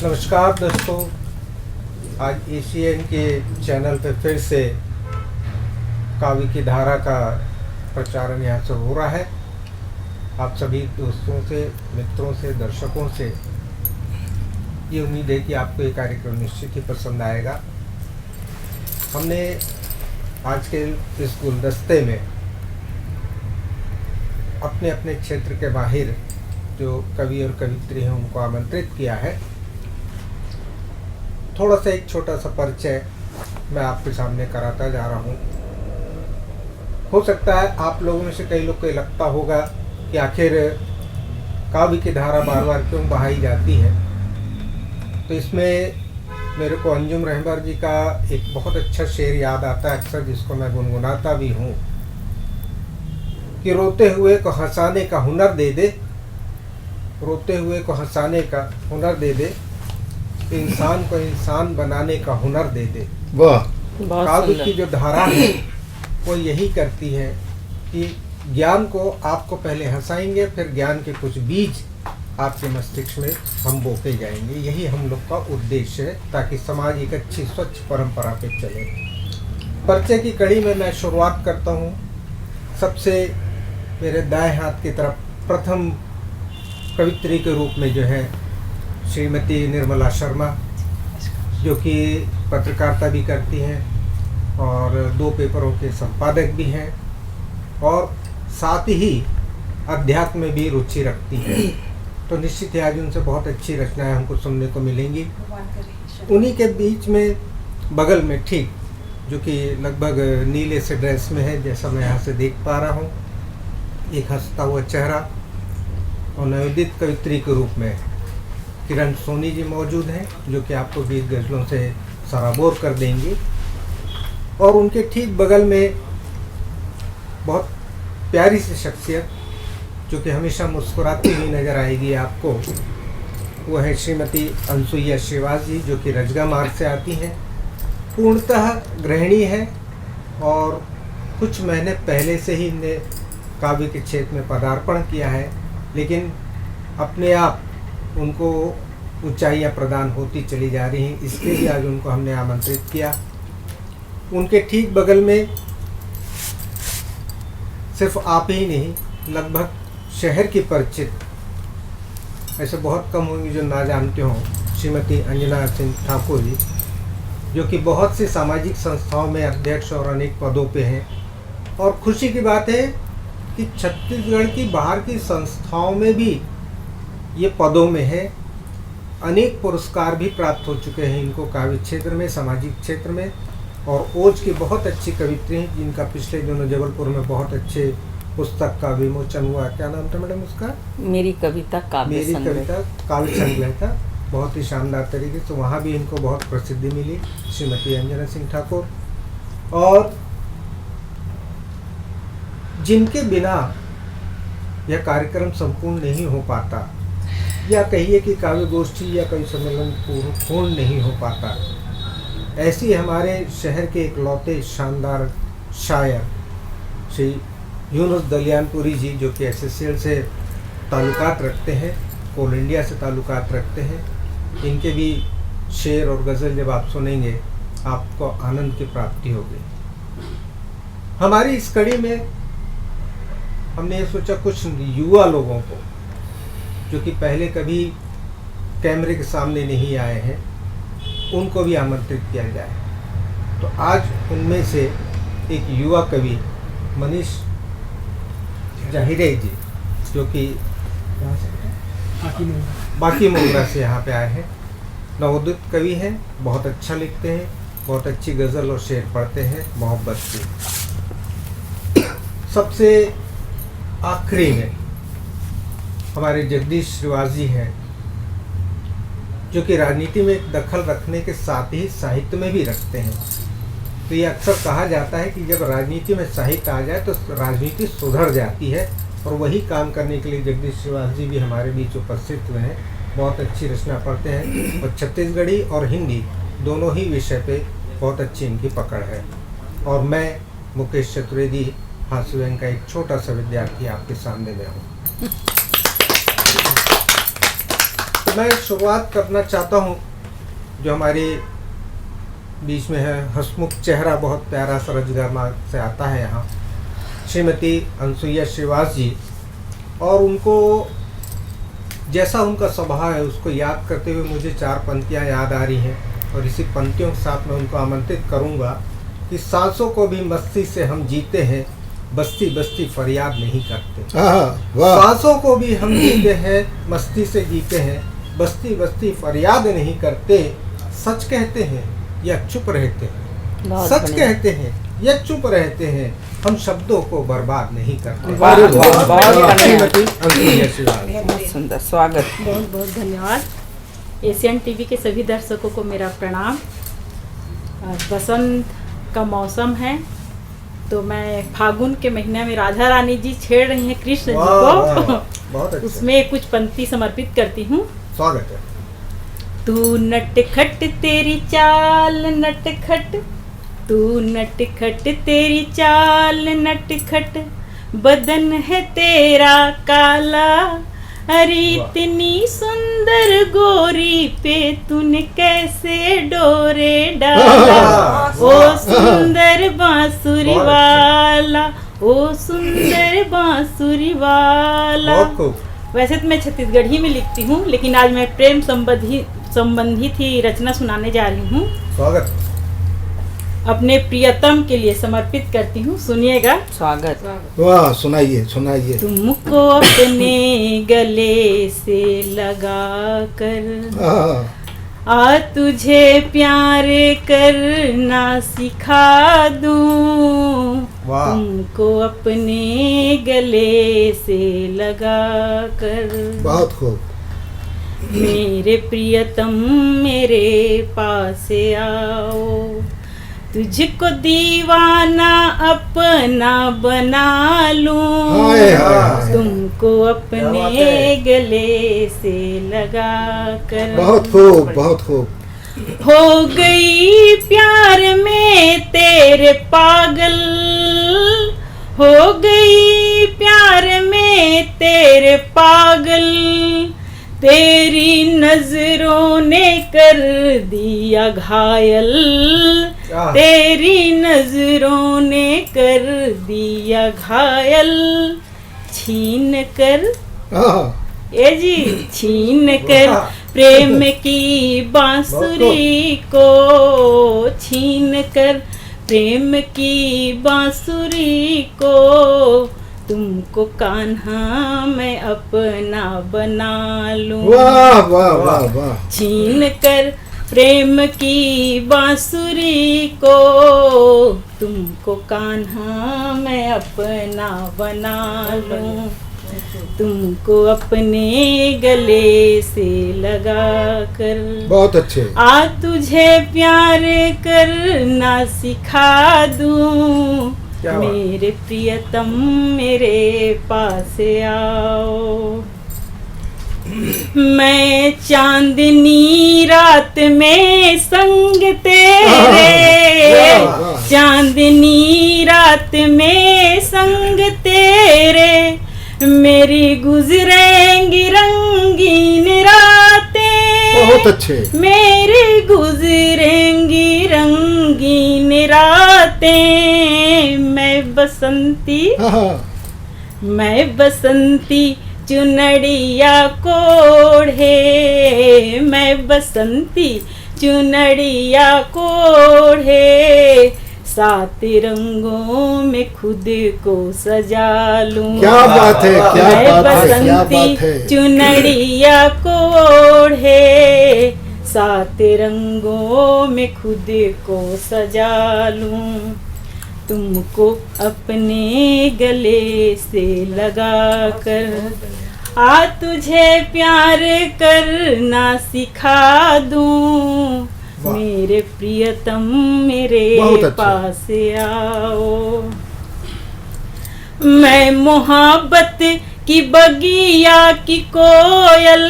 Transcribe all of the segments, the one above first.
नमस्कार दोस्तों, आज एशियन के चैनल पे फिर से काव्य की धारा का प्रचारण यहाँ से हो रहा है। आप सभी दोस्तों से, मित्रों से, दर्शकों से ये उम्मीद है कि आपको ये कार्यक्रम निश्चित ही पसंद आएगा। हमने आज के इस गुलदस्ते में अपने अपने क्षेत्र के बाहर जो कवि और कवित्री हैं उनको आमंत्रित किया है। थोड़ा सा एक छोटा सा परिचय मैं आपके सामने कराता जा रहा हूँ। हो सकता है आप लोगों में से कई लोग को लगता होगा कि आखिर काव्य की धारा बार बार क्यों बहाई जाती है। तो इसमें मेरे को अंजुम रहबर जी का एक बहुत अच्छा शेर याद आता है अक्सर, जिसको मैं गुनगुनाता भी हूँ कि रोते हुए को हंसाने का हुनर दे दे, रोते हुए को हंसाने का हुनर दे दे, इंसान को इंसान बनाने का हुनर दे दे। वाह, काव्य की जो धारा है वो यही करती है कि ज्ञान को आपको पहले हंसाएंगे, फिर ज्ञान के कुछ बीज आपके मस्तिष्क में हम बोते जाएंगे। यही हम लोग का उद्देश्य है, ताकि समाज एक अच्छी स्वच्छ परंपरा पे चले। परिचय की कड़ी में मैं शुरुआत करता हूँ। सबसे मेरे दाएं हाथ की तरफ प्रथम कवित्री के रूप में जो है श्रीमती निर्मला शर्मा, जो कि पत्रकारिता भी करती हैं और 2 पेपरों के संपादक भी हैं और साथ ही अध्यात्म में भी रुचि रखती हैं। तो निश्चित ही आज उनसे बहुत अच्छी रचनाएं हमको सुनने को मिलेंगी। उन्हीं के बीच में बगल में ठीक, जो कि लगभग नीले से ड्रेस में है, जैसा मैं यहाँ से देख पा रहा हूँ, एक हंसता हुआ चेहरा और नवोदित कवित्री के रूप में किरण सोनी जी मौजूद हैं, जो कि आपको गीत गज़लों से सराबोर कर देंगी। और उनके ठीक बगल में बहुत प्यारी सी शख्सियत जो कि हमेशा मुस्कुराती हुई नज़र आएगी आपको, वो है श्रीमती अनसुईया श्रीवास जी, जो कि रजगा मार्ग से आती हैं। पूर्णतः गृहिणी है और कुछ महीने पहले से ही इनने काव्य के क्षेत्र में पदार्पण किया है, लेकिन अपने आप उनको ऊंचाइयां प्रदान होती चली जा रही हैं। इसलिए भी आज उनको हमने आमंत्रित किया। उनके ठीक बगल में सिर्फ आप ही नहीं, लगभग शहर की परिचित, ऐसे बहुत कम होंगे जो ना जानते हों, श्रीमती अंजना सिंह ठाकुर जी, जो कि बहुत सी सामाजिक संस्थाओं में अध्यक्ष और अनेक पदों पे हैं। और खुशी की बात है कि छत्तीसगढ़ की बाहर की संस्थाओं में भी ये पदों में है। अनेक पुरस्कार भी प्राप्त हो चुके हैं इनको काव्य क्षेत्र में, सामाजिक क्षेत्र में। और ओज की बहुत अच्छी कवित्री हैं, जिनका पिछले दिनों जबलपुर में बहुत अच्छे पुस्तक का विमोचन हुआ। क्या नाम था मैडम उसका? मेरी कविता काव्य संग्रह था। बहुत ही शानदार तरीके से वहाँ भी इनको बहुत प्रसिद्धि मिली, श्रीमती अंजना सिंह ठाकुर। और जिनके बिना यह कार्यक्रम संपूर्ण नहीं हो पाता, या कहिए कि काव्य गोष्ठी या कवि सम्मेलन पूर्ण नहीं हो पाता, ऐसी हमारे शहर के इकलौते शानदार शायर श्री यूनुस दलियानपुरी जी, जो कि SSL से ताल्लुकात रखते हैं, कोल इंडिया से ताल्लुकात रखते हैं। इनके भी शेर और गज़ल जब आप सुनेंगे आपको आनंद की प्राप्ति होगी। हमारी इस कड़ी में हमने ये सोचा कुछ युवा लोगों को, जो कि पहले कभी कैमरे के सामने नहीं आए हैं, उनको भी आमंत्रित किया जाए। तो आज उनमें से एक युवा कवि मनीष जाहिरे जी, जो कि बाकी मोगरा से यहाँ पे आए हैं, नवोदित कवि हैं, बहुत अच्छा लिखते हैं, बहुत अच्छी गज़ल और शेर पढ़ते हैं मोहब्बत की। सबसे आखिरी में हमारे जगदीश श्रीवास जी हैं, जो कि राजनीति में एक दखल रखने के साथ ही साहित्य में भी रखते हैं। तो ये अक्सर कहा जाता है कि जब राजनीति में साहित्य आ जाए तो राजनीति सुधर जाती है, और वही काम करने के लिए जगदीश श्रीवास जी भी हमारे बीच उपस्थित हुए हैं। बहुत अच्छी रचना पढ़ते हैं और छत्तीसगढ़ी और हिंदी दोनों ही विषय पे बहुत अच्छी इनकी पकड़ है। और मैं मुकेश चतुर्वेदी हास्य व्यंग का एक छोटा सा विद्यार्थी आपके सामने में हूँ। मैं शुरुआत करना चाहता हूँ जो हमारे बीच में है, हंसमुख चेहरा, बहुत प्यारा सरजगर्मा से आता है यहाँ, श्रीमती अनसुईया श्रीवास जी। और उनको जैसा उनका स्वभाव है उसको याद करते हुए मुझे 4 पंक्तियाँ याद आ रही हैं, और इसी पंक्तियों के साथ मैं उनको आमंत्रित करूँगा कि सांसों को भी मस्ती से हम जीते हैं, बस्ती बस्ती फरियाद नहीं करते। सांसों को भी हम जीते हैं, मस्ती से जीते हैं, बस्ती बस्ती फरियाद नहीं करते। सच कहते हैं या चुप रहते हैं, सच कहते हैं या चुप रहते हैं, हम शब्दों को बर्बाद नहीं करते। बहुत सुंदर स्वागत। बहुत बहुत धन्यवाद। एशियन टीवी के सभी दर्शकों को मेरा प्रणाम। बसंत का मौसम है तो मैं फागुन के महीने में राधा रानी जी छेड़ रही हैं कृष्ण जी को, बहुत अच्छा। उसमें कुछ पंक्ति समर्पित करती हूँ। स्वागत है। तू नटखट तेरी चाल नटखट, तू नटखट तेरी चाल नटखट, बदन है तेरा काला, अरे इतनी सुंदर गोरी पे तूने कैसे डोरे डाला, ओ सुंदर बांसुरी वाला, ओ सुंदर बांसुरी वाला। वैसे तो मैं छत्तीसगढ़ी में लिखती हूँ, लेकिन आज मैं प्रेम संबंधित ही रचना सुनाने जा रही हूँ। स्वागत। अपने प्रियतम के लिए समर्पित करती हूँ, सुनिएगा। स्वागत। वाह, सुनाइए सुनाइए। तुमको अपने गले से लगा कर आ तुझे प्यार करना सिखा दूं, तुमको अपने गले से लगा कर। बहुत खूब। मेरे प्रियतम मेरे पास आओ, तुझको दीवाना अपना बना लूं, तुमको अपने गले से लगा कर। बहुत खूब। हो गई प्यार में तेरे पागल, हो गई प्यार में तेरे पागल, तेरी नजरों ने कर दिया घायल, तेरी नजरों ने कर दिया घायल, छीन कर छीन कर प्रेम की बांसुरी को, छीन कर प्रेम की बांसुरी को, तुमको कान्हा मैं अपना बना लूं। वाह वाह वाह वाह। छीन कर प्रेम की बांसुरी को, तुमको कान्हा मैं अपना बना लूं, तुमको अपने गले से लगा कर। बहुत अच्छे। आ तुझे प्यार करना सिखा दूं, मेरे प्रियतम मेरे पास आओ। मैं चांदनी रात में संग तेरे, चांदनी रात में संग तेरे, मेरी गुजरेंगी रंगीन रातें। बहुत अच्छे। मेरी गुजरेंगी रंगीन रातें। मैं बसंती, मैं बसंती चुनड़िया कोढ़े, मैं बसंती चुनड़िया कोढ़े, 7 रंगों में खुद को सजा लूं। क्या बात है, क्या बात है, क्या बात है। चुनड़िया कोढ़े, 7 रंगों में खुद को सजा लूं, तुमको अपने गले से लगा कर, आ तुझे प्यार करना सिखा दूं, मेरे प्रियतम मेरे पास आओ। मैं मोहब्बत की बगिया की कोयल,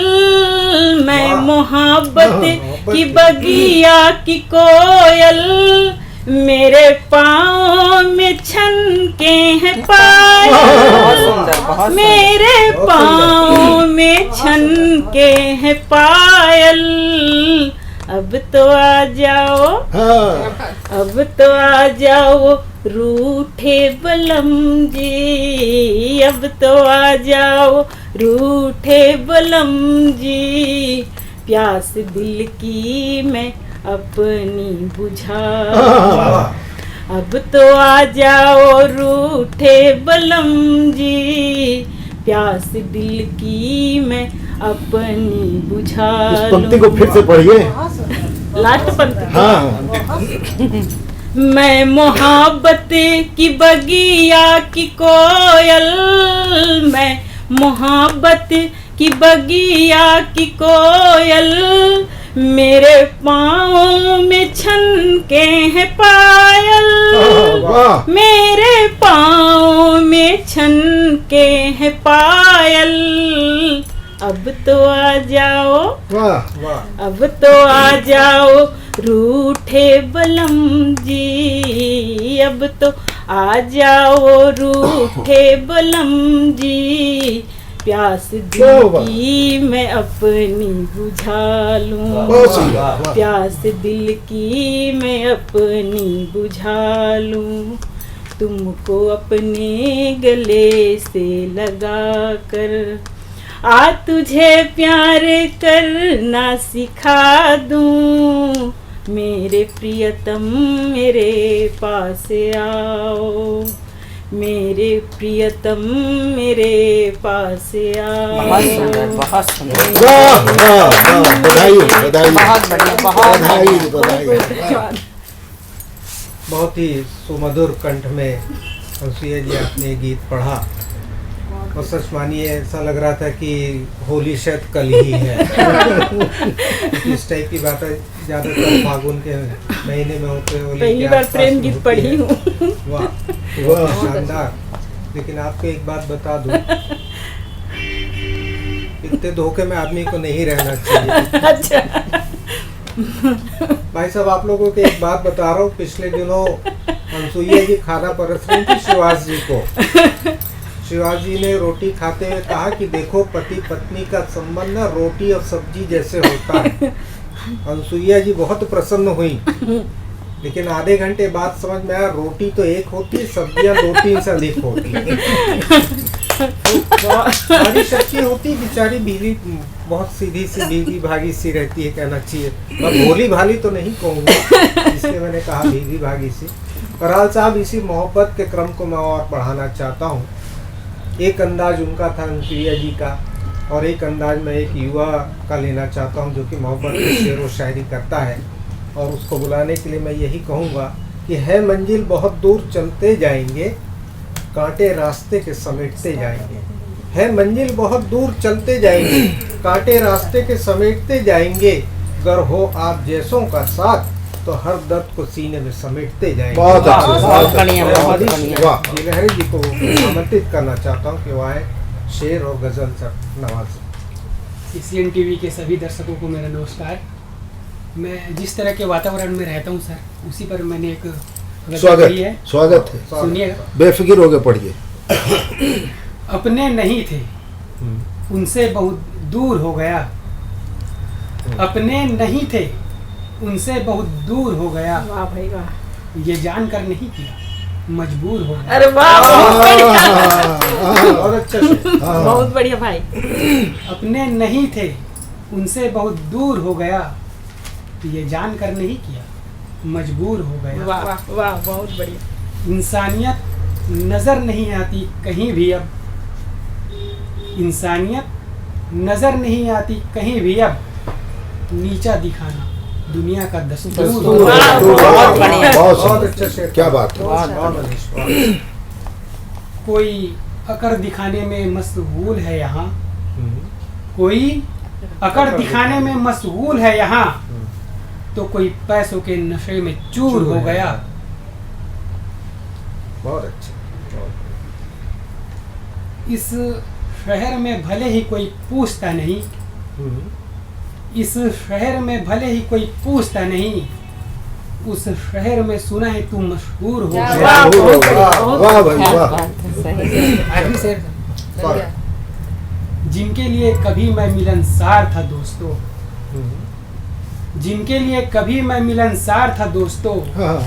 मैं मोहब्बत की बगिया की कोयल, मेरे पाँव में छनके हैं पायल, मेरे पाँव में छन के है पायल, अब तो आ जाओ, हाँ अब तो आ जाओ रूठे बलम जी, अब तो आ जाओ रूठे बलम जी, प्यास दिल की मैं अपनी बुझा, अब तो आ जाओ रूठे बलम जी, प्यास दिल की मैं अपनी बुझा इस पंक्ति को फिर से पढ़िए। लास्ट पंक्ति। हाँ मैं मोहब्बत की बगिया की कोयल, मैं मोहब्बत की बगिया की कोयल, मेरे पाँव में छन के है पायल, वाह मेरे पाँव में छन के है पायल, अब तो आ जाओ, वाह वाह अब तो आ जाओ रूठे बलम जी, अब तो आ जाओ रूठे बलम जी, प्यास दिल की मैं अपनी बुझा लूं, बहुत सुंदर, वाह। प्यास दिल की मैं अपनी बुझा लूं, तुमको अपने गले से लगा कर आ तुझे प्यार करना सिखा दूं, मेरे प्रियतम मेरे पास आओ, मेरे प्रियतम मेरे पास बहुत सुंदर, आओ, बहुत सुंदर, वाह वाह वाह, बधाई बधाई बहुत बढ़िया, बहुत बधाई बधाई। बहुत ही सुमधुर कंठ में अनुसुईया जी आपने ये गीत पढ़ा, और सच मानिए ऐसा लग रहा था कि होली शायद कल ही है। इस टाइप की बातें ज़्यादातर फागुन के महीने में होते हैं, होली पहली के बार आसपास प्रेम में गीत होती पढ़ी है। हूँ। वाह वाह शानदार। लेकिन आपको एक बात बता दूं, इतने धोखे में आदमी को नहीं रहना चाहिए। अच्छा भाई साहब, आप लोगों को एक बात बता रहा हूँ, पिछले दिनों अनुसुईया जी खाना परस रही थी शिवाज जी को। शिवाज जी ने रोटी खाते हुए कहा कि देखो पति पत्नी का संबंध ना रोटी और सब्जी जैसे होता है। अनुसुईया जी बहुत प्रसन्न हुई, लेकिन आधे घंटे बाद समझ में आया रोटी तो एक होती है, सब्जियां 2-3 से अधिक होती है। हमारी सच्ची होती बेचारी बीवी बहुत सीधी सी बीवी भागी सी रहती है, कहना चाहिए। मैं भोली भाली तो नहीं कहूँगा, इसलिए मैंने कहा बीवी भागी सी। बहरहाल साहब, इसी मोहब्बत के क्रम को मैं और बढ़ाना चाहता हूँ। एक अंदाज उनका था अनुसुईया जी का, और एक अंदाज में एक युवा का लेना चाहता हूँ जो कि मोहब्बत में शेर व शायरी करता है। और उसको बुलाने के लिए मैं यही कहूँगा कि है मंजिल बहुत दूर चलते जाएंगे, कांटे रास्ते के समेटते जाएंगे। है मंजिल बहुत दूर चलते जाएंगे, कांटे रास्ते के समेटते जाएंगे। अगर हो आप जैसों का साथ तो हर दर्द को सीने में समेटते जाएंगे। बहुत अच्छे, बहुत बढ़िया, बहुत बढ़िया। वाह। गिलहरी जी को आमंत्रित करना चाहता हूँ कि वो आए, शेर और गजल सब नवाज। सीसीएन टीवी के सभी दर्शकों को मेरा नमस्कार। मैं जिस तरह के वातावरण में रहता हूँ सर, उसी पर मैंने एक गजल स्वागत पढ़ी है, स्वागत है, सुनिएगा। बेफिक्र होकर पढ़िए। अपने नहीं थे उनसे बहुत दूर हो गया, अपने नहीं थे उनसे बहुत दूर हो गया, वाह भाई वाह, ये जानकर नहीं किया मजबूर हो गया। अरे वाह, बहुत बढ़िया, बहुत अच्छा शेर। बहुत बढ़िया भाई। अपने नहीं थे उनसे बहुत दूर हो गया, ये जानकर नहीं किया मजबूर हो गया। वाह वाह, बहुत बढ़िया। इंसानियत नजर नहीं आती कहीं भी अब, इंसानियत नजर नहीं आती कहीं भी अब, नीचा दिखाना दुनिया का दस्तूर हो दूर, गया। दूर, बहुत बढ़िया। बहुत बहुत सुंदर। अच्छा शेर। क्या बात है। बहुत अनिश्चित। कोई अकड़ दिखाने में मशगूल है यहाँ, कोई अकड़ दिखाने में मशगूल है यहाँ, तो कोई पैसों के नशे में चूर हो गया। बहुत अच्छा। इस शहर में भले ही कोई पूछता नहीं, इस शहर में भले ही कोई पूछता नहीं, उस शहर में सुना है तू मशहूर हो वाह, गया। बहुत बढ़िया, बहुत वाह भाई क्या वाह। बात है, सही। आखिरी शेर Sorry। जिनके लिए कभी मैं मिलनसार था दोस्तों, जिनके लिए कभी मैं मिलनसार था दोस्तों, हाँ,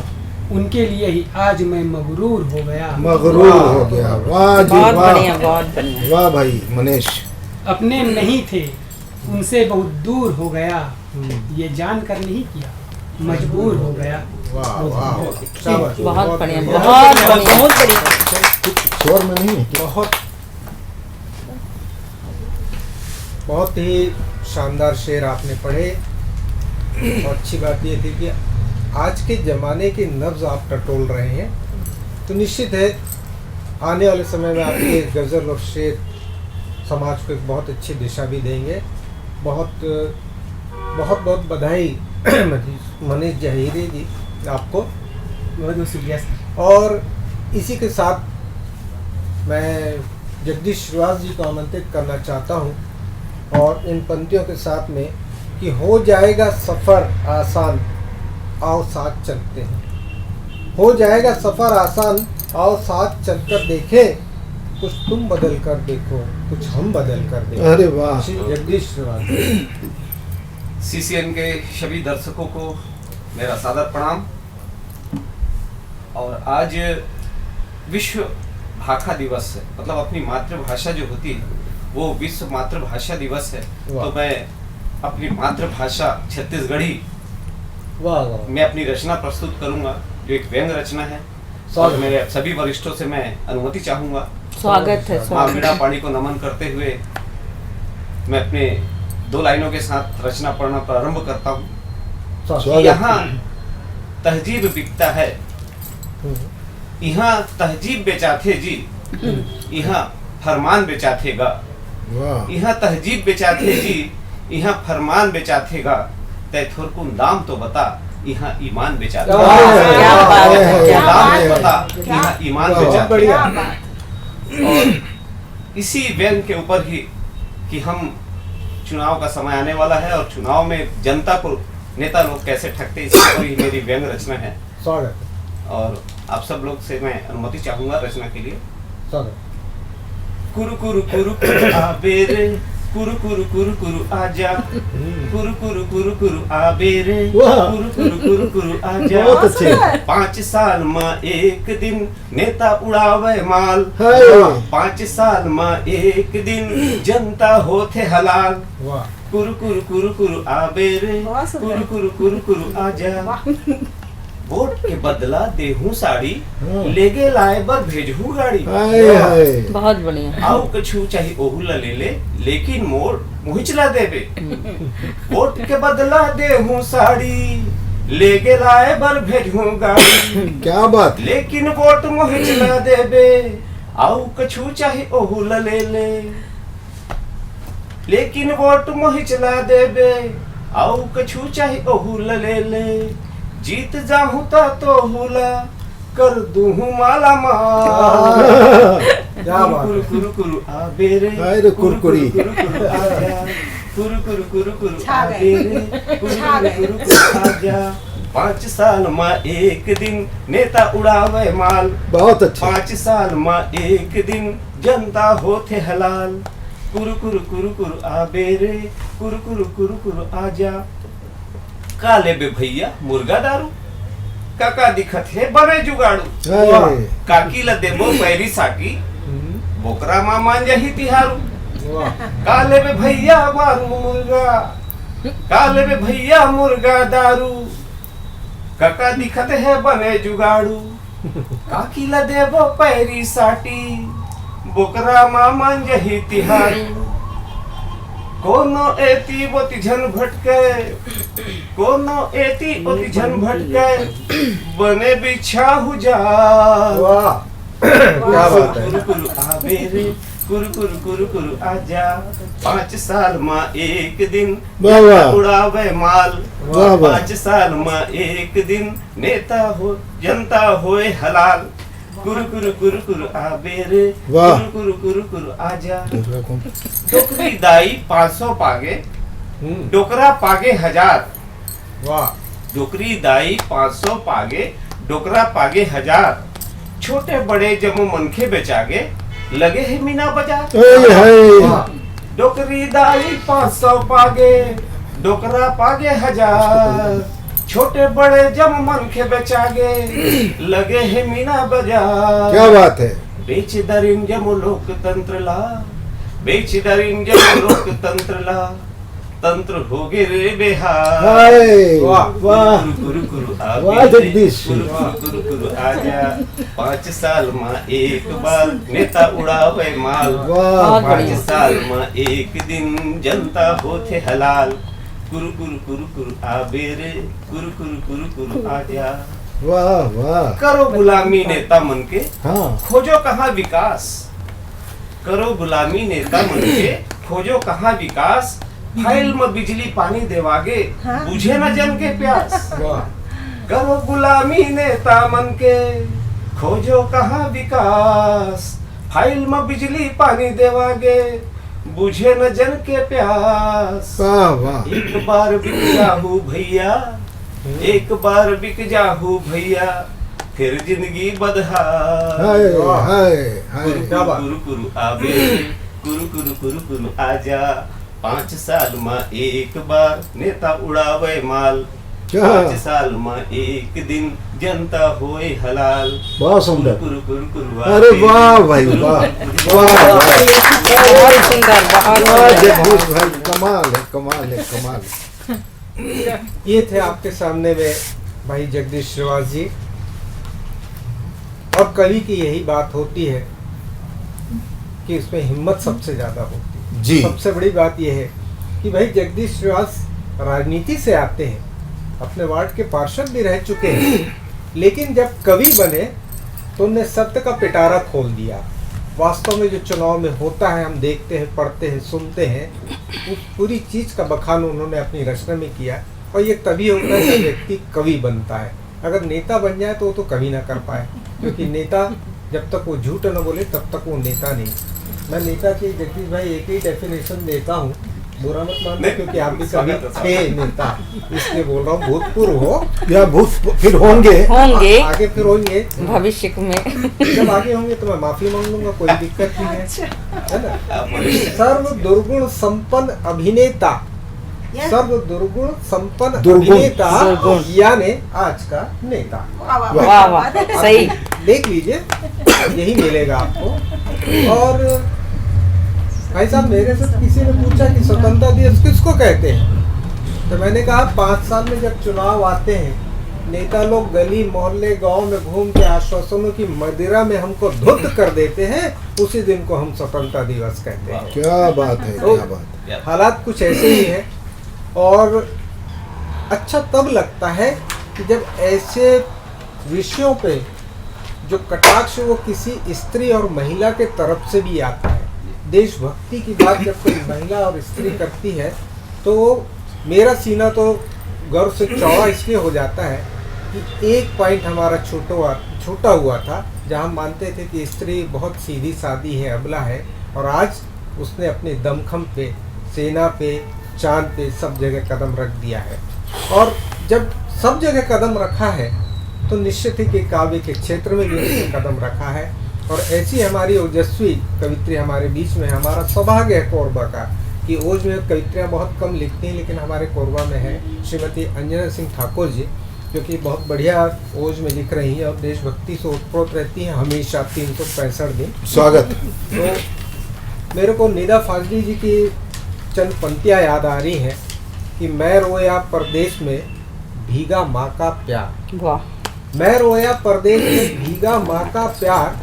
उनके लिए ही आज मैं मगरूर हो गया। मगरूर हो गया। वाह जी बहुत वाह, बढ़िया, बहुत बढ़िया। वाह भाई मनीष। अपने नहीं थे उनसे बहुत दूर हो गया, ये जानकर नहीं किया मजबूर हो गया। वाह वाह, शाबाश, बहुत बढ़िया, बढ़िया। बहुत बढ़िया, बहुत बढ़िया। स्वर में नहीं है क्या? बहुत ही शानदार शेर आपने पढ़े। और अच्छी बात ये थी कि आज के ज़माने के नब्ज आप टटोल रहे हैं, तो निश्चित है आने वाले समय में आपके गज़ल और शेर समाज को एक बहुत अच्छी दिशा भी देंगे। बहुत बहुत बहुत बधाई मनीष जहीरी जी आपको। बहुत बहुत शुक्रिया सर। और इसी के साथ मैं जगदीश श्रीवास जी को आमंत्रित करना चाहता हूँ, और इन पंक्तियों के साथ में कि हो जाएगा सफ़र आसान, आओ साथ चलते हैं। हो जाएगा सफ़र आसान, आओ साथ चलकर देखें, कुछ तुम बदल कर देखो, कुछ हम बदल कर देखें। अरे वाह। श्री जगदीश श्रीवास जी। सीसीएन के सभी दर्शकों को मेरा सादर प्रणाम। और आज विश्व भाषा दिवस है, मतलब अपनी मातृभाषा जो होती है वो विश्व मातृभाषा दिवस है। वाह। तो मैं अपनी मातृभाषा छत्तीसगढ़ी वाह वाह, में अपनी रचना प्रस्तुत करूंगा, जो एक व्यंग रचना है। और स्वागत। मेरे सभी वरिष्ठों से मैं अनुमति चाहूंगा। स्वागत है, माँ स्वागत। मीणा पाणी को नमन करते हुए मैं अपने 2 लाइनों के साथ रचना पढ़ना प्रारंभ करता हूँ। स्वागत। यहाँ तहजीब बिकता है, यहाँ तहजीब बेचाथे जी, यहाँ फरमान बेचाथेगा। वाह। यहाँ तहजीब बेचाथे जी, यहाँ फरमान बेचाथेगा। तय थोरकुन दाम तो बता, यहाँ ईमान बेचाथे। क्या बात है, क्या दाम बात तो है। बता, यहाँ ईमान बहुत बेचाथे। बढ़िया। और इसी व्यंग के ऊपर ही कि हम चुनाव का समय आने वाला है और चुनाव में जनता को नेता लोग कैसे ठगते, इसके ऊपर ही मेरी व्यंग रचना है। स्वागत। और आप सब लोग से मैं अनुमति चाहूंगा रचना के लिए। स्वागत। कुरु कुरु कुरु कुरु आबेरे, कुरु कुरु कुरु कुरु आजा, कुरु कुरु कुरु कुरु आबेरे, वाह। कुरु कुरु कुरु कुरु आजा। बहुत अच्छे। 5 साल में एक दिन नेता उड़ावे माल, हाय। 5 साल में एक दिन जनता होते हलाल। वाह। कुरु कुरु कुरु कुरु आबेरे, कुरु कुरु कुरु कुरु आजा। वोट के बदला देहू साड़ी, हाँ। लेगे लाए बर भेजहू गाड़ी। हाय हाय। बहुत बढ़िया। आओ कछु चाहे ओहू ला ले ले, लेकिन मोर मुहिचला देबे। वोट के बदला देहू साड़ी, लेगे लाए बर भेजहू गाड़ी। क्या बात। लेकिन वोट मुहिचला देबे, आओ कछु चाहे ओहू ला ले ले। लेकिन वोट मुहिचला देबे, आओ कछु चाहे ओहू ला ले ले। जीत जाहूं तो हुला कर दूहू माला माल। क्या बात कुरु है। कुरु कुरु आबेरे, हाय रे कुरकुरी। कुरु कुरु आजा, कुरु कुरु कुरु कुरु आबेरे, कुरु कुरु कुरु आजा। 5 साल में एक दिन नेता उड़ावे माल, बहुत अच्छा। 5 साल में एक दिन जनता होते हलाल। कुरु कुरु कुरु कुरु आबेरे, कुरु कुरु कुरु कुरु आजा। काले बे भैया मुर्गा दारू, काका दिखत है बने जुगाड़ू। हाय। काकी ला देबो पैरी साकी, बोकरा माँ मान जाही तिहारू। वाह। काले बे भैया मारू मुर्गा, काले बे भैया मुर्गा दारू। काका दिखत है बने जुगाड़ू। काकी ला देबो पैरी साटी, बोकरा माँ मान जाही तिहारू। कोनो एती बोती झन भटके, कोनो एती ओती झन भटके, बने बिछाहु जा। वाह। क्या बात है। कुरु कुरु आबेरे, कुरु कुरु कुरु कुरु आजा। 5 साल में एक दिन वाह, वाह। नेता उड़ावे माल। वाह, वाह। 5 साल में एक दिन नेता हो जनता होए हलाल। कुरु कुरु कुरु कुरु आबेरे, वाह। कुरु कुरु कुरु कुरु आजा। दूसरा कौन? डोकरी दाई 500 पागे, डोकरा पागे 1000। वाह। डोकरी दाई 500 पागे, डोकरा पागे 1000। छोटे बड़े जब मनखे बेचागे, लगे है मीना बाजार। हाय हाय। वाह। बकरी दाई 500 पागे, डोकरा पागे 1000, छोटे बड़े जब मन के बेचागे, लगे है मीना बाजार। क्या बात है। बेच दरिन जम लोकतंत्र ला, बेच दरिन जम लोकतंत्र ला, तंत्र हो गए रे बेहार। हाय, वाह, वाह, कुरु कुरु वाह जगदीश। कुरु कुरु आजा, 5 साल में एक बार नेता उड़ावे माल। वाह, 5 साल में एक दिन जनता होते हलाल। कुरु कुरु कुरु कुरु आबे रे, कुरु कुरु कुरु कुरु आजा। वाह, वाह। करो गुलामी नेता मन के, हाँ, खोजो कहाँ विकास। करो गुलामी नेता मन के, खोजो कहाँ विकास। फाइल में बिजली पानी देवागे, बुझे न जन के प्यास। वाह, करो गुलामी नेता मन के, खोजो कहाँ विकास। फाइल में बिजली पानी देवागे, बुझे न जन के प्यास। वाह, वाह। एक बार बिक जाहू भैया, एक बार बिक जाहू भैया, फिर जिंदगी बदहार। हाय, वाह। हाय, हाय। क्या बात। कुरु कुरु आबे, कुरु कुरु कुरु कुरु आजा। 5 साल में एक बार नेता उड़ावे माल। क्या? 5 साल में एक दिन जनता होए हलाल। बहुत सुंदर। कुरु कुरु कुरु अरे आबे। वाह भाई, वाह, वाह, वाह। बहुत सुंदर, बहुत वाह, सुंदर। जगदीश भाई, कमाल है, कमाल है, कमाल है। ये थे आपके सामने में भाई जगदीश श्रीवास जी। और कवि की यही बात होती है कि उसमें हिम्मत सबसे ज्यादा होती है। जी। सबसे बड़ी बात यह है कि भाई जगदीश श्रीवास राजनीति से आते हैं, अपने वार्ड के पार्षद भी रह चुके हैं, लेकिन जब कवि बने तो उन्हें सत्य का पिटारा खोल दिया। वास्तव में जो चुनाव में होता है, हम देखते हैं, पढ़ते हैं, सुनते हैं, उस पूरी चीज का बखान उन्होंने अपनी रचना में किया। और ये तभी होता है जब व्यक्ति कवि बनता है। अगर नेता बन जाए तो वो तो कभी ना कर पाए, क्योंकि नेता जब तक वो झूठ न बोले तब तक वो नेता नहीं। मैं नेता की जगदीश भाई एक ही डेफिनेशन देता हूँ, बुरा मत मानना, क्योंकि आप भी कभी थे नेता, इसलिए बोल रहा हूँ। भूतपूर्व हो या भूत फिर होंगे। आगे फिर होंगे, भविष्य में। जब आगे होंगे तो मैं माफी मांग लूंगा, कोई दिक्कत नहीं है ना। सर्व दुर्गुण संपन्न अभिनेता, सर्व दुर्गुण संपन्न दुर्गुण। अभिनेता दुर्गुण। यानी आज का नेता। वाह वाह, सही। देख लीजिए, यही मिलेगा आपको। और भाई साहब, मेरे से किसी ने पूछा कि स्वतंत्रता दिवस किसको कहते हैं, तो मैंने कहा 5 साल में जब चुनाव आते हैं, नेता लोग गली मोहल्ले गांव में घूम के आश्वासनों की मदिरा में हमको धुत कर देते हैं, उसी दिन को हम स्वतंत्रता दिवस कहते हैं। क्या बात है, तो क्या बात है। हालात कुछ ऐसे ही है। और अच्छा तब लगता है कि जब ऐसे विषयों पे जो कटाक्ष वो किसी स्त्री और महिला के तरफ से भी आता है। देशभक्ति की बात जब कोई महिला और स्त्री करती है तो मेरा सीना तो गर्व से चौड़ा इसलिए हो जाता है कि एक पॉइंट हमारा छूटा हुआ था, जहाँ हम मानते थे कि स्त्री बहुत सीधी सादी है, अबला है, और आज उसने अपने दमखम पे, सेना पे, चांद पे सब जगह कदम रख दिया है। और जब सब जगह कदम रखा है तो निश्चित ही कि काव्य के क्षेत्र में भी उसने कदम रखा है। और ऐसी हमारी ओजस्वी कवित्री हमारे बीच में, हमारा सौभाग्य है कोरबा का कि ओज में कवित्रियाँ बहुत कम लिखती हैं, लेकिन हमारे कोरबा में है श्रीमती अंजना सिंह ठाकुर जी, जो कि बहुत बढ़िया ओज में लिख रही हैं और देशभक्ति से ओतप्रोत रहती हैं हमेशा 365 दिन। स्वागत। तो मेरे को निदा फाजली जी की चंद पंक्तियाँ याद आ रही हैं कि मैं रोया परदेश में भीगा माँ का प्यार। वाह। मैं रोया परदेश में भीगा माँ का प्यार,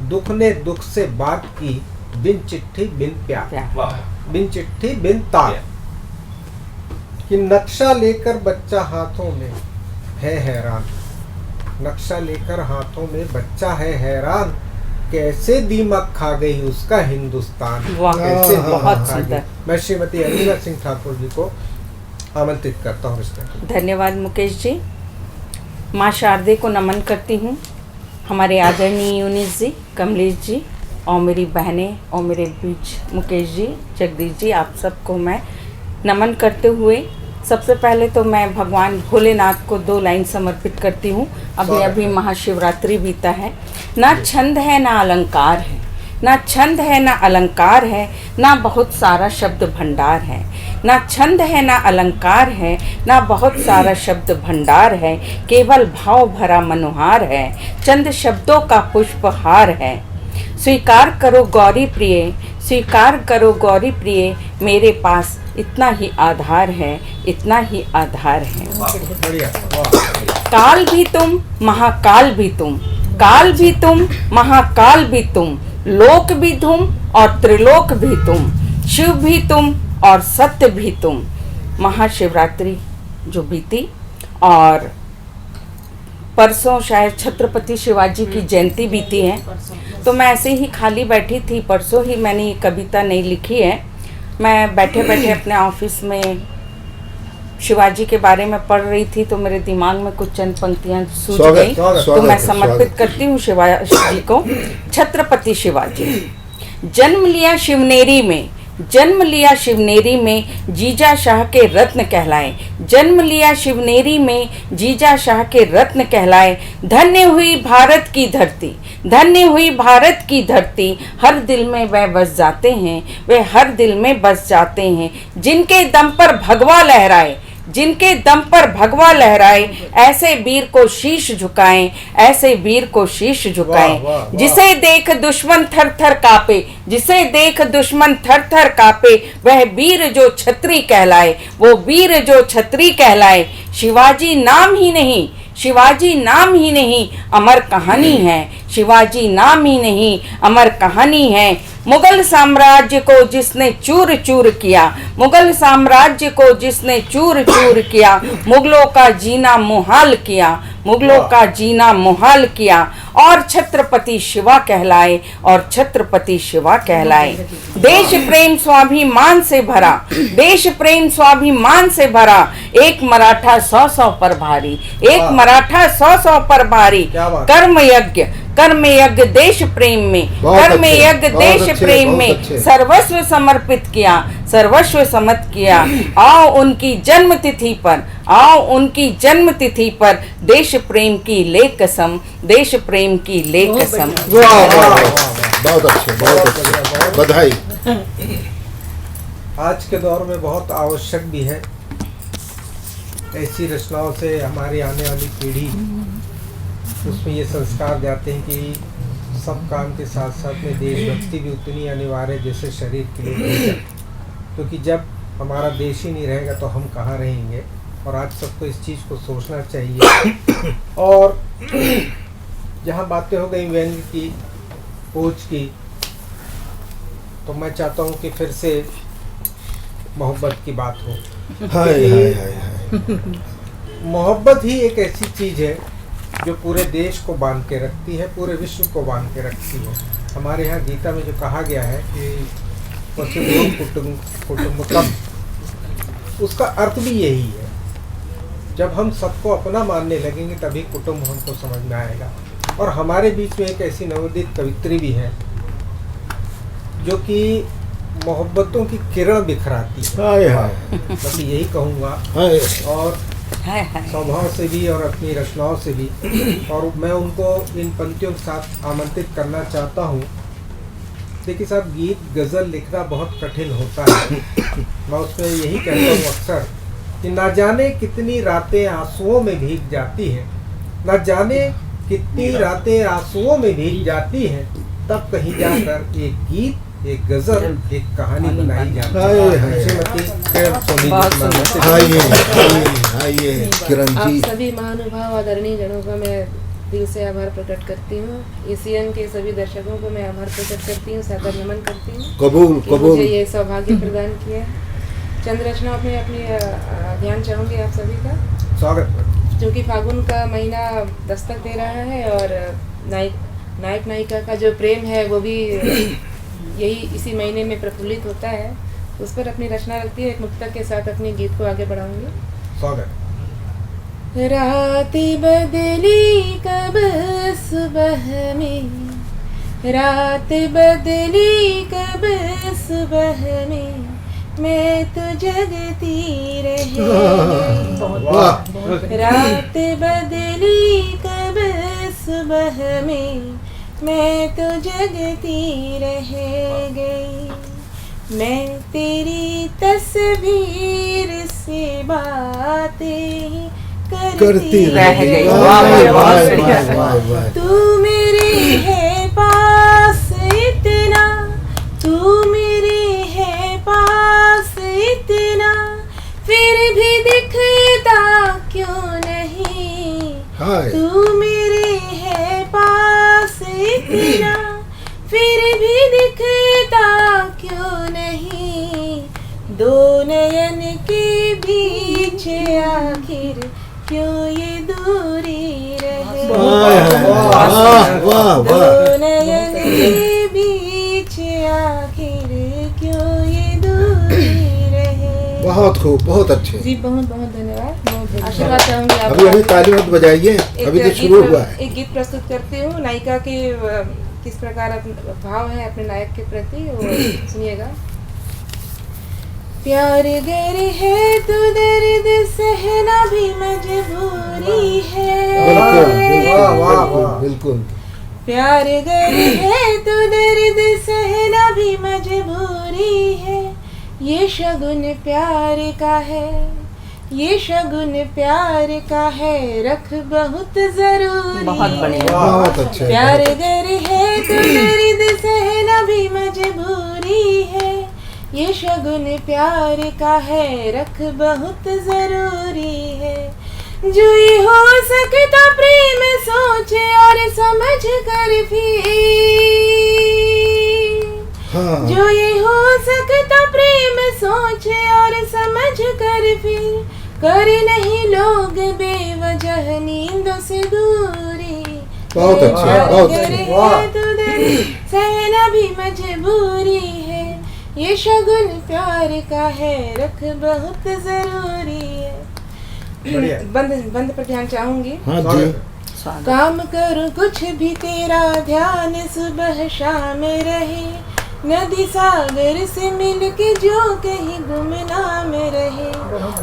दुख ने दुख से बात की, बिन चिट्ठी बिन प्यार, वाह। बिन चिट्ठी बिन तार। कि नक्शा लेकर बच्चा हाथों में है हैरान, नक्शा लेकर हाथों में बच्चा है हैरान, कैसे दीमक खा गई उसका हिंदुस्तान। वाह, कैसे बहुत दीमक खा सुंदर। गई। मैं श्रीमती अनीला सिंह ठाकुर जी को आमंत्रित करता हूँ इसमें। धन्यवाद मुकेश जी। माँ शारदे को नमन करती हूँ, हमारे आदरणीय यूनिस जी, कमलेश जी और मेरी बहनें और मेरे बीच मुकेश जी, जगदीश जी, आप सबको मैं नमन करते हुए सबसे पहले तो मैं भगवान भोलेनाथ को 2 लाइन समर्पित करती हूँ। अभी अभी महाशिवरात्रि बीता है। ना छंद है ना अलंकार है, ना छंद है ना अलंकार है, ना बहुत सारा शब्द भंडार है। ना छंद है ना अलंकार है, ना बहुत सारा शब्द भंडार है, केवल भाव भरा मनोहार है, चंद शब्दों का पुष्पहार है। स्वीकार करो गौरी प्रिय, स्वीकार करो गौरी प्रिय, मेरे पास इतना ही आधार है, इतना ही आधार है। बढ़िया, वाह। काल भी तुम, महाकाल भी तुम, काल भी तुम, महाकाल भी तुम, लोक भी तुम और त्रिलोक भी तुम, शिव भी तुम और सत्य भी तुम। महाशिवरात्रि जो बीती और परसों शायद छत्रपति शिवाजी की जयंती बीती है, तो मैं ऐसे ही खाली बैठी थी। परसों ही मैंने ये कविता नहीं लिखी है। मैं बैठे बैठे अपने ऑफिस में शिवाजी के बारे में पढ़ रही थी, तो मेरे दिमाग में कुछ चंद पंक्तियां सूझ गई, तो मैं समर्पित करती हूँ शिवाजी को। छत्रपति शिवाजी। जन्म लिया शिवनेरी में, जन्म लिया शिवनेरी में, जीजा शाह के रत्न कहलाए। जन्म लिया शिवनेरी में, जीजा शाह के रत्न कहलाए। धन्य हुई भारत की धरती, धन्य हुई भारत की धरती, हर दिल में वह बस जाते हैं, वे हर दिल में बस जाते हैं। जिनके दम पर भगवा लहराए, जिनके दम पर भगवा लहराए, ऐसे वीर को शीश झुकाएं, ऐसे वीर को शीश झुकाएं। वाह, वाह, वाह। जिसे देख दुश्मन थर थर कापे, जिसे देख दुश्मन थर थर कापे, वह वीर जो छत्री कहलाए, वो वीर जो छत्री कहलाए। शिवाजी नाम ही नहीं, शिवाजी नाम ही नहीं, अमर कहानी है। शिवाजी नाम ही नहीं, अमर कहानी है। मुगल साम्राज्य को जिसने चूर चूर किया, मुगल साम्राज्य को जिसने चूर चूर किया, मुगलों का जीना मुहाल किया, मुगलों का जीना मुहाल किया, और छत्रपति शिवा कहलाए, और छत्रपति शिवा कहलाए। देश प्रेम स्वाभिमान से भरा, देश प्रेम स्वाभिमान से भरा, एक मराठा 100 पर भारी, एक मराठा 100 पर भारी। क्या बात। कर्म यज्ञ, कर्म यज्ञ देश प्रेम में, बहुत कर्म अच्छे, यज्ञ बहुत देश अच्छे, प्रेम बहुत में अच्छे। सर्वस्व समर्पित किया, सर्वस्व समर्पित किया। आओ उनकी जन्म तिथि पर, आओ उनकी जन्म तिथि पर, देश प्रेम की ले कसम, देश प्रेम की ले कसम। वाह वाह वाह, बहुत अच्छे, बहुत अच्छे, बधाई। आज के दौर में बहुत आवश्यक भी है। ऐसी रचनाओं से हमारी आने वाली पीढ़ी उसमें ये संस्कार जाते हैं कि सब काम के साथ साथ में देशभक्ति भी उतनी अनिवार्य है जैसे शरीर के लिए भोजन। क्योंकि जब हमारा देश ही नहीं रहेगा तो हम कहाँ रहेंगे। और आज सबको इस चीज़ को सोचना चाहिए। और जहाँ बातें हो गई व्यंग्य की, पोच की, तो मैं चाहता हूँ कि फिर से मोहब्बत की बात हो। हाय हाय हाय हाय। मोहब्बत ही एक ऐसी चीज़ है जो पूरे देश को बांध के रखती है, पूरे विश्व को बांध के रखती है। हमारे यहाँ गीता में जो कहा गया है कि वसुधैव कुटुम्बकम, उसका अर्थ भी यही है। जब हम सबको अपना मानने लगेंगे तभी कुटुंब हमको समझ में आएगा। और हमारे बीच में एक ऐसी नवोदित कवित्री भी है जो कि मोहब्बतों की किरण बिखराती है। हाय हाय बस यही कहूँगा। हाय। और हाय हाय। स्वभाव से भी और अपनी रचनाओं से भी। और मैं उनको इन पंक्तियों के साथ आमंत्रित करना चाहता हूँ। देखिए साहब, गीत गज़ल लिखना बहुत कठिन होता है। मैं उसमें यही कहता हूँ अक्सर कि ना जाने कितनी रातें आंसुओं में भीग जाती हैं, ना जाने कितनी रातें आंसुओं में भीग जाती हैं, तब कहीं जाकर एक गीत, एक गजल, एक कहानी बनाई जाती हाय, है। हाय। श्रीमती किरण सोनी बहुत जी की सुंदर। आइए आइए आइए किरण आप जी। सभी महानुभाव आदरणीय जनों का मैं दिल से आभार प्रकट करती हूँ। एसीएन के सभी दर्शकों को मैं आभार प्रकट करती हूँ, सादर नमन करती हूँ कबूल कि कबूल। मुझे ये सौभाग्य प्रदान किया। चंद रचनाओं में अपनी ध्यान चाहूँगी आप सभी का, स्वागत है। क्योंकि फागुन का महीना दस्तक दे रहा है और नायक नायिका का जो प्रेम है वो भी यही इसी महीने में प्रफुल्लित होता है। उस पर अपनी रचना रखती है। एक मुक्तक के साथ अपने गीत को आगे बढ़ाऊंगी। स्वागत। रात बदली कब सुबह में, रात बदली कब सुबह में, मैं तो जगती रही। वाह। रात बदली कब सुबह में, मैं तो जगती रह गई, मैं तेरी तस्वीर से बातें ही करती रह गई। वाह, वाह, वाह, वाह, वाह, वाह, वाह। तू मेरे है पास इतना, तू मेरे है पास इतना, फिर भी दिखता क्यों नहीं। हाय। तू मेरे है पास इतना, फिर भी दिखता क्यों नहीं। दो नयन के बीच आखिर क्यों ये दूरी रहे। वाह, वाह, दो वाह। नयन के बीच आखिर क्यों ये दूरी रहे। बहुत खूब, बहुत अच्छे। जी बहुत बहुत धन्यवाद। आशीर्वाद चाहूंगी अभी अभी आपका। ताली मत बजाइए, अभी तो शुरू हुआ है। एक गीत प्रस्तुत करती हूँ नायिका के किस प्रकार भाव है अपने नायक के प्रति, वो सुनिएगा। प्यार गर है तो दर्द सहना भी मजबूरी है। बिल्कुल, वाह, वाह, बिल्कुल, वाह। बिल्कुल। प्यार गर है तो दर्द सहना भी मजबूरी है। ये शगुन प्यार का है, ये शगुन प्यार का है, रख बहुत जरूरी बहुत है। बढ़िया। बहुत अच्छे। प्यार गर है तो दर्द सहना भी मजबूरी है। ये शगुन प्यार का है, रख बहुत जरूरी है। जो ये हो सकता प्रेम सोच और समझ कर फिर, हाँ। जो ये हो सकता प्रेम सोच और समझ कर फिर, कर नहीं लोग बेवजह नींदों से दूरी। बहुत अच्छे, प्यार बहुत गर अच्छे। है तो दर्द सहना भी मजबूरी है। ये शगुन प्यार का है, रख बहुत जरूरी है। बढ़िया। बंद पर ध्यान चाहूंगी। हाँ जी। स्वागत। काम करूं कुछ भी तेरा ध्यान सुबह शाम रहे। नदी सागर से मिलके जो कहीं गुमनाम रहे।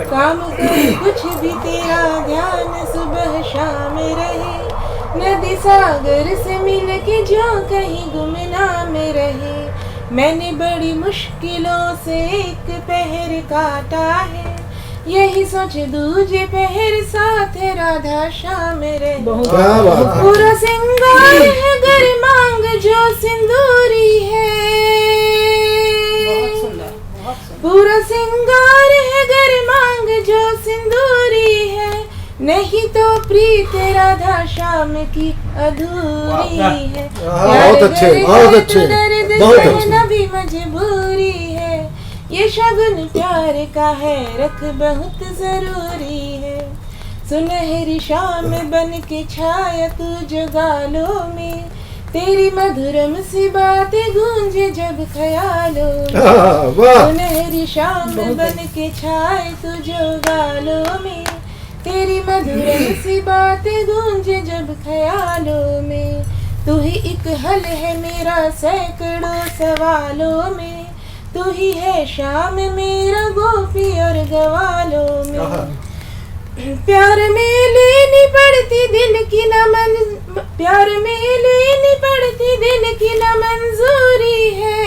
काम करूं कुछ भी तेरा ध्यान सुबह शाम रहे। नदी सागर से मिलके जो कहीं गुमनाम रहे। मैंने बड़ी मुश्किलों से एक पहर काटा है, यही सोच दूजे पहर साथ राधा शाम रहे। क्या बात है। पूरा सिंगार है गर मांग जो सिंदूरी है। बहुत सुंदर, बहुत सुंदर। पूरा सिंगार है गर मांग जो सिंदूरी है। नहीं तो प्रीत राधा श्याम की अधूरी है। बहुत अच्छे, बहुत अच्छे, बहुत अच्छे। सहना भी मजबूरी है। ये शगुन प्यार का है, रख बहुत जरूरी है। सुनहरी शाम बन के छाया तू जो गालों में, तेरी मधुरम सी बातें गूंजे जब ख्यालों में। वाह। सुनहरी शाम बन के छाए तू जो गालों में, तेरी मधुरम सी बातें गूंजे जब ख्यालों में। तू ही एक हल है मेरा सैकड़ों सवालों में। तू ही है शाम मेरा गोपी और गवालों में। प्यार में लेनी पड़ती दिल की न मन, प्यार में लेनी पड़ती दिल की न मंजूरी है।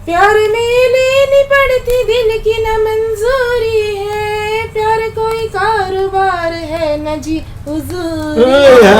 प्यार में लेनी पड़ती दिल की न मंजूरी है। प्यार कोई कारोबार है न जी हुजूरी है।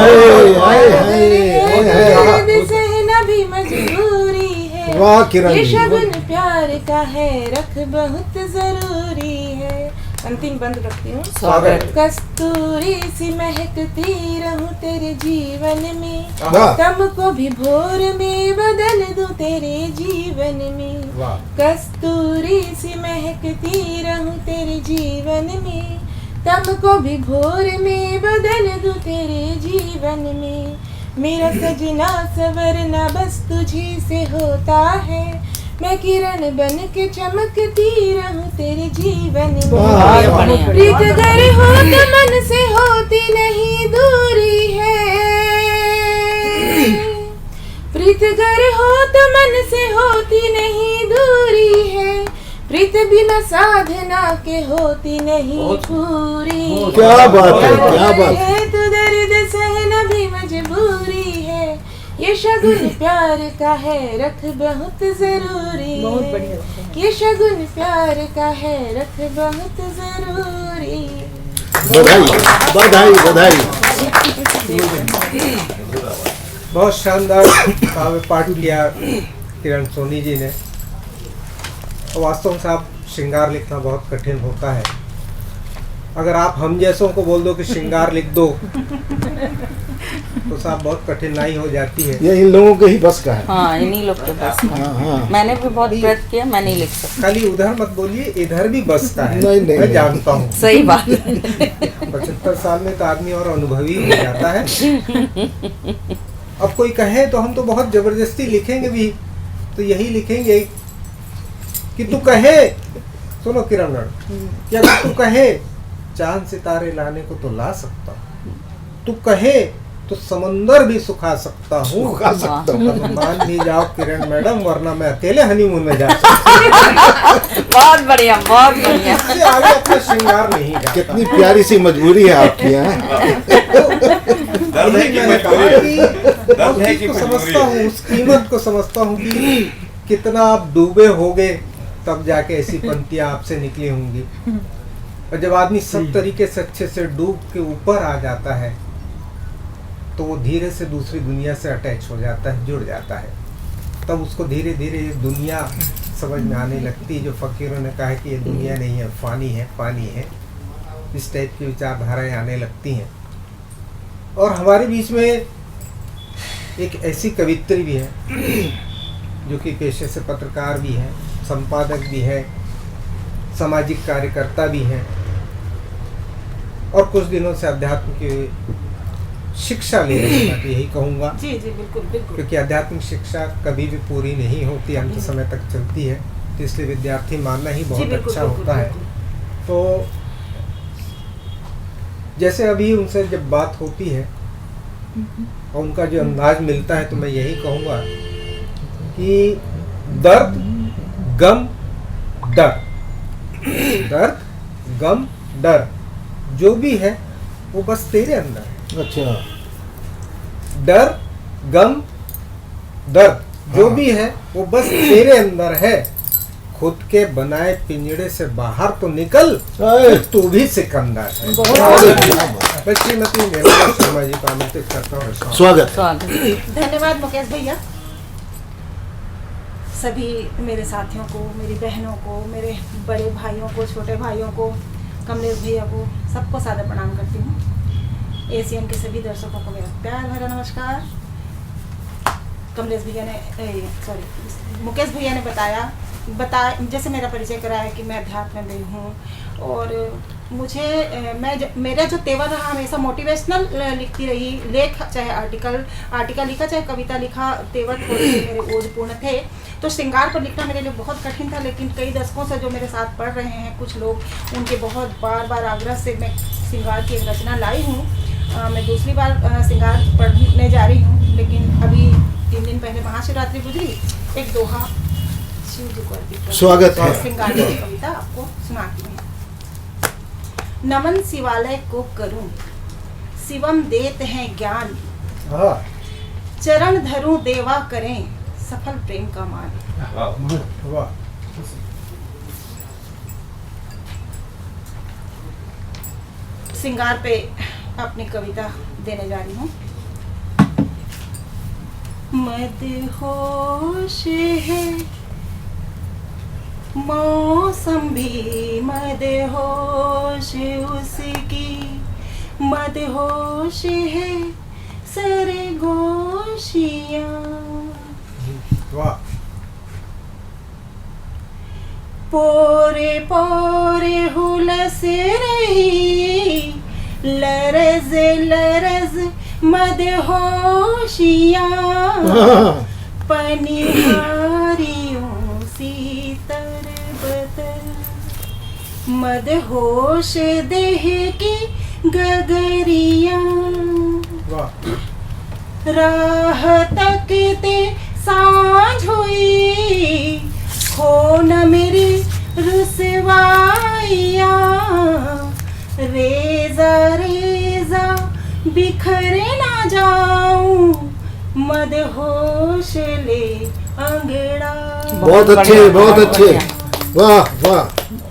सहना भी मजबूरी है। वाह किरण ये जी। शगुन प्यार का है, रख बहुत जरूरी है। अंतिम बंद रखती हूँ। स्वागत। कस्तूरी सी महकती रहूं तेरे जीवन में, वाह। तम को भी भोर में बदल दूं तेरे जीवन में। वाह। कस्तूरी सी महकती रहूं तेरे जीवन में, तम को भी भोर में बदल दूं तेरे जीवन में। मेरा सजना सवरना बस तुझी से होता है, मैं किरण बन के चमकती रहूं तेरे जीवन में। बढ़िया। प्रीत गर हो तो मन से होती नहीं दूरी है। प्रीत गर हो तो मन से होती नहीं दूरी है। प्रीत बिना साधना के होती नहीं पूरी। क्या बात है, क्या बात है। तू दर्द सहना भी मजबूरी है, ये शगुन प्यार का है रख बहुत जरूरी बहुत है। बढ़िया लगता है। ये शगुन प्यार का है रख बहुत जरूरी। बधाई बधाई बधाई। बहुत शानदार काव्य पाठ किया किरण सोनी जी ने। वास्तव में साहब श्रृंगार लिखना बहुत कठिन होता है। अगर आप हम जैसों को बोल दो कि श्रृंगार लिख दो तो साहब बहुत कठिनाई हो जाती है। ये इन लोगों के ही बस का है। हाँ, इन्हीं लोग के पास में। हाँ हाँ। मैंने भी बहुत प्रयत्न किया, मैं नहीं लिख सकती। खाली उधर मत बोलिए, इधर भी बसता है। नहीं, नहीं, मैं नहीं। जानता हूँ। सही बात। 75 साल में तो आदमी और अनुभवी हो जाता है। अब कोई कहे तो हम तो बहुत जबरदस्ती लिखेंगे भी, तो यही लिखेंगे कि तू कहे, सुनो किरण कि अगर तू कहे चांद सितारे लाने को तो ला सकता हूँ, तू कहे तो समंदर भी सुखा सकता हूँ। सुखा सकता हूँ। अब मान भी जाओ किरण मैडम, वरना मैं अकेले हनीमून में जा सकता हूँ। बहुत बढ़िया, बहुत बढ़िया। इससे आगे अपना श्रृंगार नहीं जाता। कितनी प्यारी सी मजबूरी है आपकी। हैं दर्द है कि मैंने कहा मजबूरी कि दर्द उस है चीज कि को मजबूरी समझता हूँ, उस कीमत को समझता हूँ कि कितना आप डूबे होगे तब जाके ऐसी पंक्तियां आपसे निकली होंगी। और जब आदमी सब तरीके से अच्छे से डूब के ऊपर आ जाता है तो वो धीरे से दूसरी दुनिया से अटैच हो जाता है, जुड़ जाता है। तब उसको धीरे धीरे ये दुनिया समझ में आने लगती है। जो फकीरों ने कहा है कि ये दुनिया नहीं है, फानी है, पानी है, इस टाइप की विचारधाराएं आने लगती हैं। और हमारे बीच में एक ऐसी कवित्री भी है जो कि पेशे से पत्रकार भी है, संपादक भी है, सामाजिक कार्यकर्ता भी है और कुछ दिनों से अध्यात्म की शिक्षा ले रही है। मैं तो यही कहूँगा, जी जी बिल्कुल बिल्कुल। क्योंकि आध्यात्मिक शिक्षा कभी भी पूरी नहीं होती, अंत समय तक चलती है, तो इसलिए विद्यार्थी मानना ही बहुत बिल्कुल, अच्छा बिल्कुल, होता है। बिल्कुल। तो जैसे अभी उनसे जब बात होती है और उनका जो अंदाज मिलता है, तो मैं यही कहूँगा कि दर्द गम डर, दर्द गम डर जो भी है वो बस तेरे अंदर है। अच्छा। डर गम दर्द जो भी है वो बस तेरे अंदर है। खुद के बनाए पिंजड़े से बाहर तो निकल, फिर तू भी सिकंदर है। मैं श्रीमती निर्मला शर्मा जी को आमंत्रित करता हूँ। स्वागत। स्वागत। धन्यवाद मुकेश भैया। सभी मेरे साथियों को, मेरी बहनों को, मेरे बड़े भाइयों को, छोटे भाइयों को, कमलेश भैया को, सबको सादर प्रणाम करती हूँ। एशियन के सभी दर्शकों को मेरा प्यार भरा नमस्कार। कमलेश भैया ने मुकेश भैया ने बताया जैसे मेरा परिचय कराया कि मैं अध्यात्म में हूँ और मुझे मेरा जो तेवर रहा हमेशा मोटिवेशनल लिखती रही। लेख चाहे आर्टिकल लिखा चाहे कविता लिखा, तेवर थोड़े मेरे ओजपूर्ण थे। तो श्रृंगार पर लिखना मेरे लिए बहुत कठिन था, लेकिन कई दशकों से जो मेरे साथ पढ़ रहे हैं कुछ लोग, उनके बहुत बार आग्रह से मैं श्रृंगार की एक रचना लाई हूँ। मैं दूसरी बार श्रृंगार पढ़ने जा रही हूँ, लेकिन अभी 3 दिन पहले महाशिवरात्रि गुजरी। एक दोहा शिव जी को अर्पित करती हूँ। स्वागत है। श्रृंगार की कविता आपको सुनाती हूँ। नमन शिवालय को करूं, शिवम देत हैं ज्ञान, हाँ, चरण धरूं देवा करें, सफल प्रेम का मान। वाह। श्रृंगार पे अपनी कविता देने जा रही हूँ। मदहोश है मौसम भी, मदहोश उसकी, मदहोश है सरगोशियाँ। वाह। पोरे पोरे हुलस रही, लरज लरज मदहोशियाँ, पनिहारियों सी तरबतर, मदहोश देह की गगरियाँ। वाह। राह तकते सांझ हुई, हो न मेरी रुसवाइयाँ, रेजा रेजा बिखरे जाऊं मदहोश ले अंगड़ा। बहुत अच्छे, बहुत अच्छे, वाह वाह।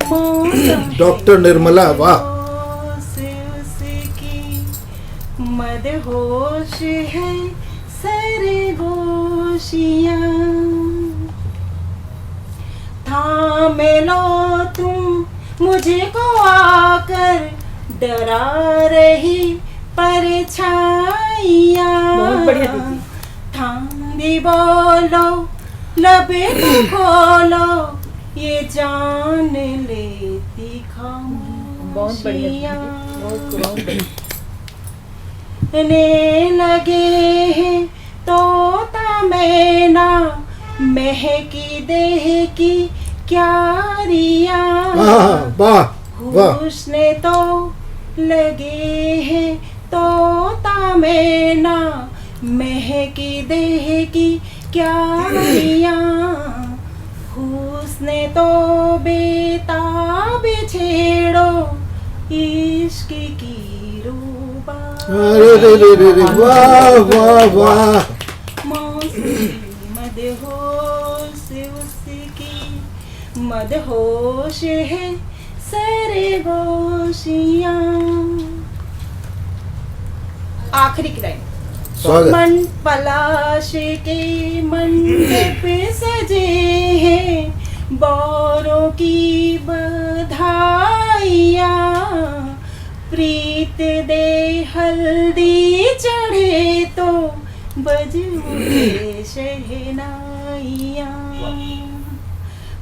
मौसम डॉक्टर निर्मला, वाह। से उसकी मदहोश है सरगोशियाँ। थामे लो तुम मुझे को आकर डरा रही परछाइयाँ। बहुत बढ़िया दीदी। थाम भी बोलो लबे तो खोलो ये जान लेती बहुत बढ़िया खामोशियाँ। दीदी, बहुत बढ़िया। ने लगे हैं तोता मैना महकी देह की क्यारियाँ। वाह वाह वाह। हुस्न तो लगे हैं तोता मैना महकी देह की क्यारियाँ। हुस्न तो बेताब छेड़ो इश्क की रूबा। अरे रे रे रे रे, वाह वाह वाह। मौसमी मदहोश उसकी मदहोश है सरगोशियाँ। आखिरी की लाइन। स्वागत। मन पलाश के मंडप सजे हैं बौरों की बधाइयाँ। प्रीत दे हल्दी चढ़े तो बज उठे शहनाइयाँ।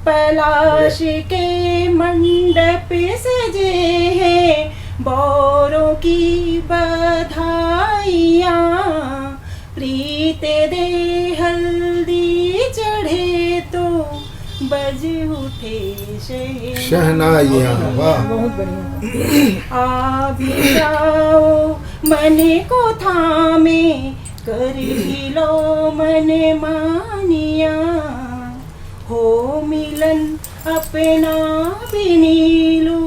पलाश के मंडप सजे हैं बौरों की बधाइयाँ। प्रीत दे हल्दी चढ़े तो बज उठे शहनाइयाँ, वाह। बहुत बढ़िया। आ भी जाओ मन को थामे कर ही लो मन मानिया। हो मिलन अपना भी नीलो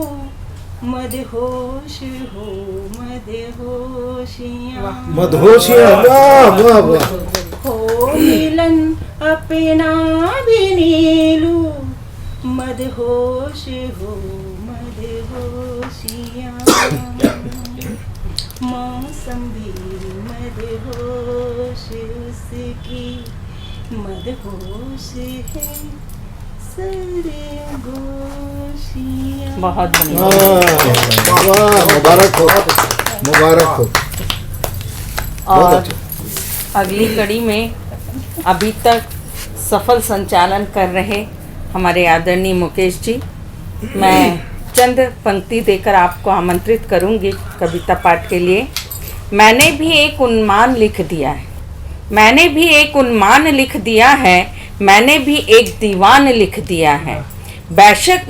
मदहोश हो मदहोशियाँ। मदहोशियाँ, वाह वाह वाह। हो मिलन अपना भी नीलू मदहोश हो मदहोशियाँ। मौसम भी मदहोश उसकी मदहोश है सरगोशियाँ। बहुत बढ़िया। वाह वाह, मुबारक हो, मुबारक हो। बहुत और अच्छा। अगली कड़ी में अभी तक सफल संचालन कर रहे हमारे आदरणीय मुकेश जी, मैं चंद पंक्ति देकर आपको आमंत्रित करूंगी कविता पाठ के लिए। मैंने भी एक उन्मान लिख दिया है, मैंने भी एक उन्मान लिख दिया है, मैंने भी एक दीवान लिख दिया है। बेशक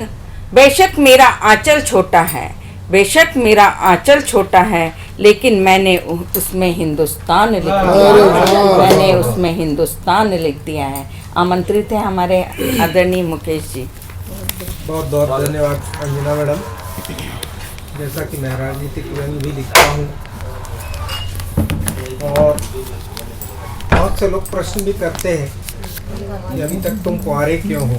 बेशक मेरा आंचल छोटा है, बेशक मेरा आंचल छोटा है, लेकिन मैंने उसमें हिंदुस्तान लिख दिया है, मैंने उसमें हिंदुस्तान लिख दिया है। आमंत्रित है हमारे आदरणीय मुकेश जी। बहुत बहुत धन्यवाद अंजना मैडम। जैसा कि मैं राजनीतिक व्यंग भी लिखता हूँ और बहुत से लोग प्रश्न भी करते हैं कि अभी तक तुम कुंवारे क्यों हो,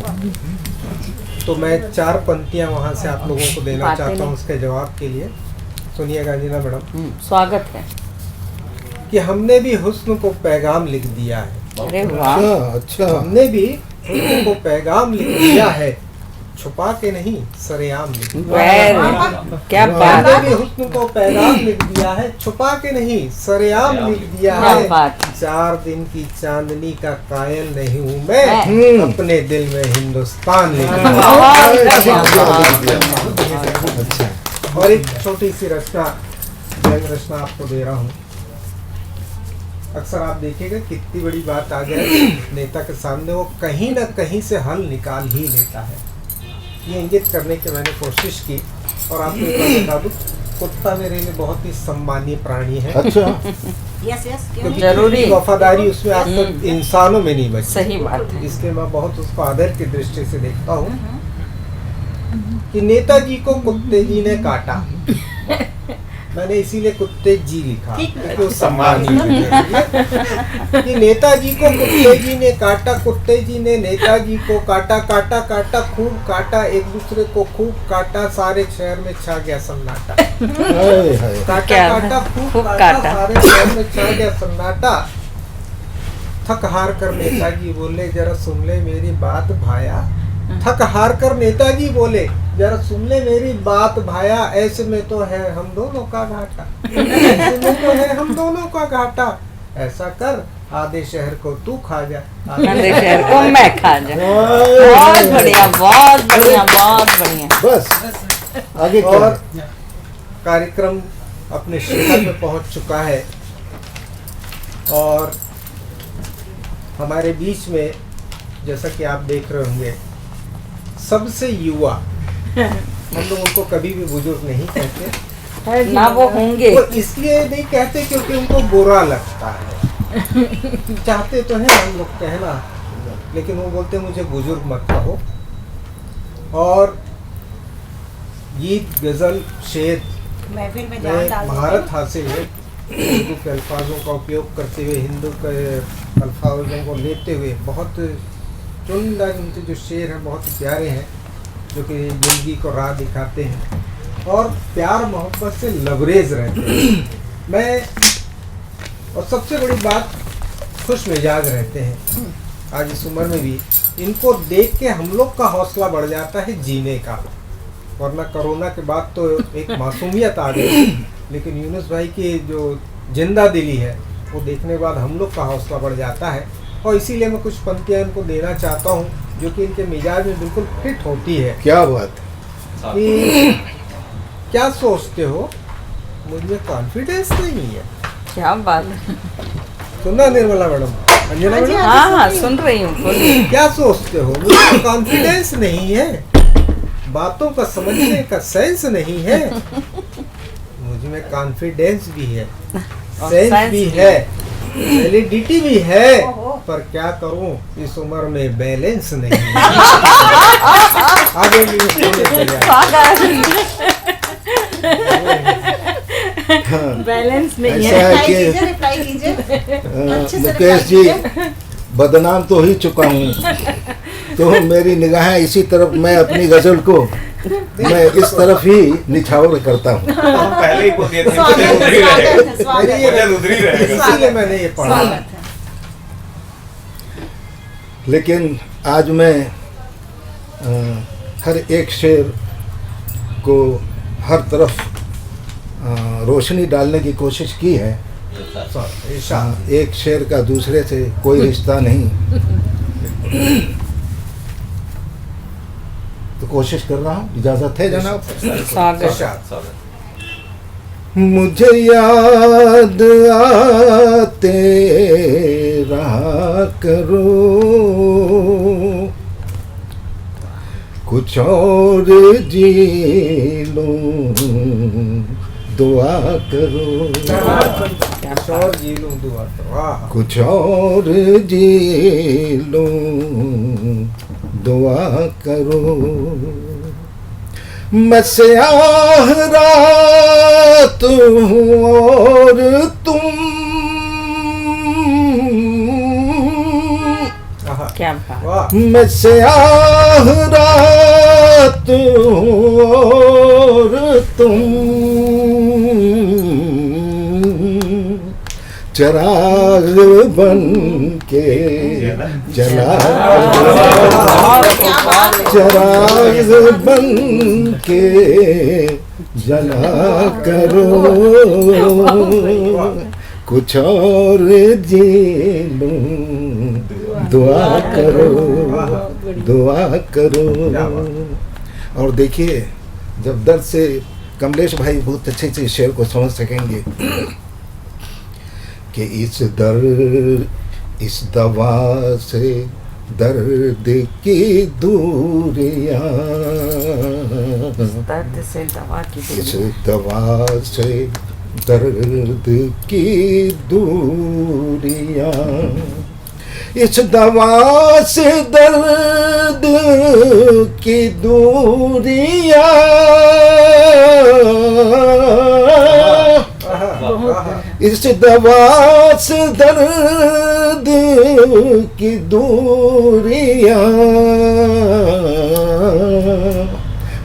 तो मैं 4 पंक्तियाँ वहाँ से आप लोगों को देना चाहता हूँ उसके जवाब के लिए। सुनिएगा अंजना मैडम। स्वागत है। कि हमने भी हुस्न को पैगाम लिख दिया है। अरे वाह, अच्छा। हमने भी हुस्न को पैगाम लिख दिया है, छुपा के नहीं सरेआम लिख दिया है। क्या बात हमने है, भी हुस्न को पैगाम लिख दिया है, छुपा के नहीं सरेआम लिख दिया क्या है। बात। 4 दिन की चांदनी का कायल नहीं हूँ मैं, अपने दिल में हिंदुस्तान लिख दिया अच्छा। है। और एक छोटी सी रचना, व्यंग रचना आपको दे रहा हूँ। अक्सर आप देखिएगा कितनी बड़ी बात आ जाए नेता के सामने, वो कहीं ना कहीं से हल निकाल ही लेता है। ये इंगित करने की मैंने कोशिश की। और आपको एक बात बता दूं, कुत्ता मेरे लिए बहुत ही सम्मानीय प्राणी है। अच्छा। यस यस क्योंकि जरूरी। वफादारी उसमें आज तक इंसानों में नहीं बची। सही बात है। इसलिए मैं बहुत उसको आदर की दृष्टि से देखता हूँ कि नेताजी को कुत्ते जी ने काटा, मैंने इसीलिए कुत्ते जी लिखा ठीक है। क्योंकि वो सम्मान कि नेताजी को कुत्ते जी ने काटा, कुत्ते जी ने नेताजी को काटा, काटा काटा खूब काटा, एक दूसरे को खूब काटा, सारे शहर में छा गया सन्नाटा। हाय हाय। काटा क्या? काटा खूब खूब काटा, काटा। सारे शहर में छा गया सन्नाटा। थक हार कर नेताजी बोले जरा सुन ले मेरी बात भाया, थक हार कर नेताजी बोले जरा सुन ले मेरी बात भाया, ऐसे में तो है हम दोनों का घाटा, ऐसे में तो है हम दोनों का घाटा, ऐसा कर आधे शहर को तू खा जा, आधे शहर को मैं खा जाऊं। हाय, बहुत हाय। बढ़िया, बहुत बढ़िया, बहुत बढ़िया। बस आगे क्या और कार्यक्रम अपने शिखर में पहुंच चुका है और हमारे बीच में जैसा कि आप देख रहे होंगे सबसे युवा, हम लोग उनको कभी भी बुजुर्ग नहीं कहते, ना वो होंगे। वो इसलिए नहीं कहते क्योंकि उनको बुरा लगता है। चाहते तो हैं हम लोग कहना, लेकिन वो बोलते मुझे बुजुर्ग मत कहो। और गीत, गजल, शेर महफिल में जान में डाल महारत हासिल है, उर्दू के अल्फाजों का उपयोग करते हुए, हिंदू के अल्फाजों को लेते हुए बहुत चुनिंदा उनके जो शेर हैं बहुत प्यारे हैं, जो कि जिंदगी को राह दिखाते हैं और प्यार मोहब्बत से लबरेज रहते हैं। मैं और सबसे बड़ी बात खुश मिजाज रहते हैं। आज इस उम्र में भी इनको देख के हम लोग का हौसला बढ़ जाता है जीने का, वरना कोरोना के बाद तो एक मासूमियत आ गई, लेकिन यूनुस भाई की जो जिंदा दिली है वो देखने के बाद हम लोग का हौसला बढ़ जाता है। और इसीलिए मैं कुछ पंक्तियाँ इनको देना चाहता हूँ जो कि इनके मिजाज में बिल्कुल फिट होती है। क्या बात कि क्या सोचते हो मुझे कॉन्फिडेंस नहीं है। क्या बात है। सुनना निर्मला मैडम, अंजना मैडम, हाँ हाँ, सुन रही हूँ, बोलिए। क्या सोचते हो मुझे कॉन्फिडेंस नहीं है, बातों का समझने का सेंस नहीं है। मुझ में कॉन्फिडेंस भी है, और सेंस सेंस भी भी है, वैलिडिटी भी है, ओहो। पर क्या करूं इस उम्र में बैलेंस नहीं है। आगे भी बोले चले हाँ, बैलेंस नहीं ऐसा है। है कि रिप्लाई कीजिए अच्छे से मुकेश जी बदनाम तो ही चुका हूँ, तो मेरी निगाहें इसी तरफ, मैं अपनी गजल को मैं इस तरफ ही निछावर करता हूँ। हम पहले ही बोल दिए थे स्वागत मुझे उधर ही है, रहेगा, स्वागत है, मुझे उधर ही रहेगा। इसीलिए मैंने ये पढ़ा। स्वागत है। लेकिन आज मैं हर एक शेर को हर तरफ रोशनी डालने की कोशिश की है। इरशाद। एक शेर का दूसरे से कोई रिश्ता नहीं, तो कोशिश कर रहा हूँ। इजाज़त है जनाब? स्वागत। इरशाद। मुझे याद आते रहा करो, कुछ और जी लूं दुआ करो, और जी लूं दुआ करो। वाह। कुछ और जी लूं दुआ करो। मैं स्याह रात हूँ और तुम आहा। क्या बात। वाह। मैं स्याह रात हूँ और तुम चिराग बन के जला, चिराग बन के जला करो, कुछ और जी लूं दुआ करो, दुआ करो। और देखिए, जब दर्द से कमलेश भाई बहुत अच्छे से शेर को समझ सकेंगे कि इस दवा से दर्द की दूरियां, दर्द से दवा की इस दूरी। दवा से दर्द की दूरियां, इस दवा से दर्द की दूरियां, इस दवा से दर्द की दूरियां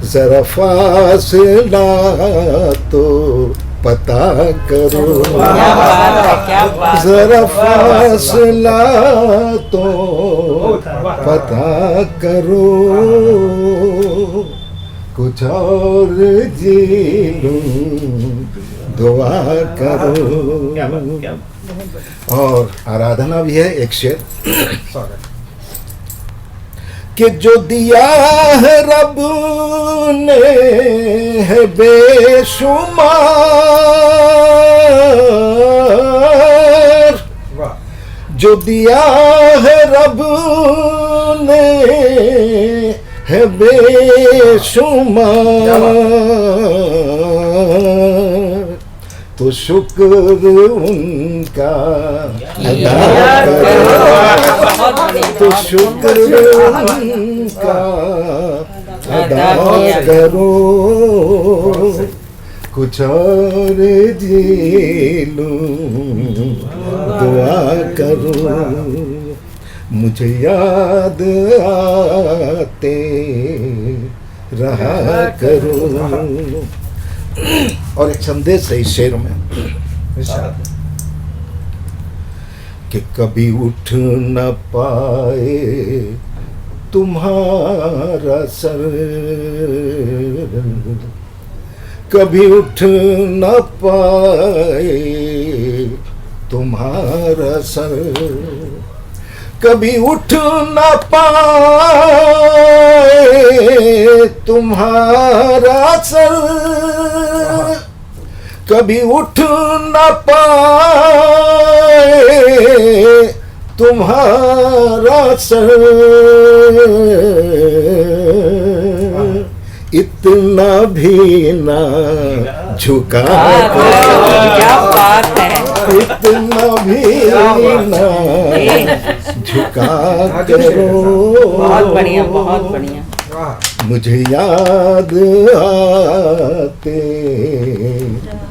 जरा फासला तो पता करो, क्या बात है, क्या बात है। जरा फासला तो पता करो, कुछ और जी लूं दुआ करो। और आराधना भी है एक शेर कि जो दिया है रब ने है बेशुमार, जो दिया है रब ने है बेशुमार, तो शुक्र उनका अदा करो, तो शुक्र उनका अदा करो, कुछ और जी लूं दुआ करो, मुझे याद आते रहा करो। और एक संदेश है इस शेर में कि कभी उठ न पाए तुम्हारा सर, कभी उठ न पाए तुम्हारा सर, कभी उठ न पाए तुम्हारा सर, कभी उठ न पाए तुम्हारा सर, इतना भी ना झुका करो, क्या बात है। इतना भी ना झुका करो, बहुत बढ़िया, बहुत बढ़िया। मुझे याद आते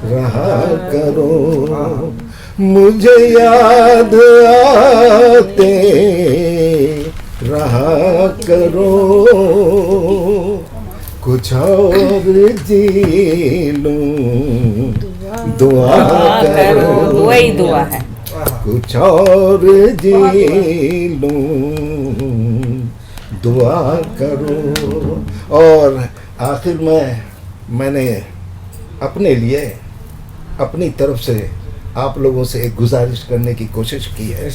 रहा करो, मुझे याद आते रहा करो, कुछ और जी लूं दुआ करो, दुआ ही दुआ है। कुछ और जी लूं दुआ करो। और आखिर में मैंने अपने लिए अपनी तरफ से आप लोगों से एक गुजारिश करने की कोशिश की है,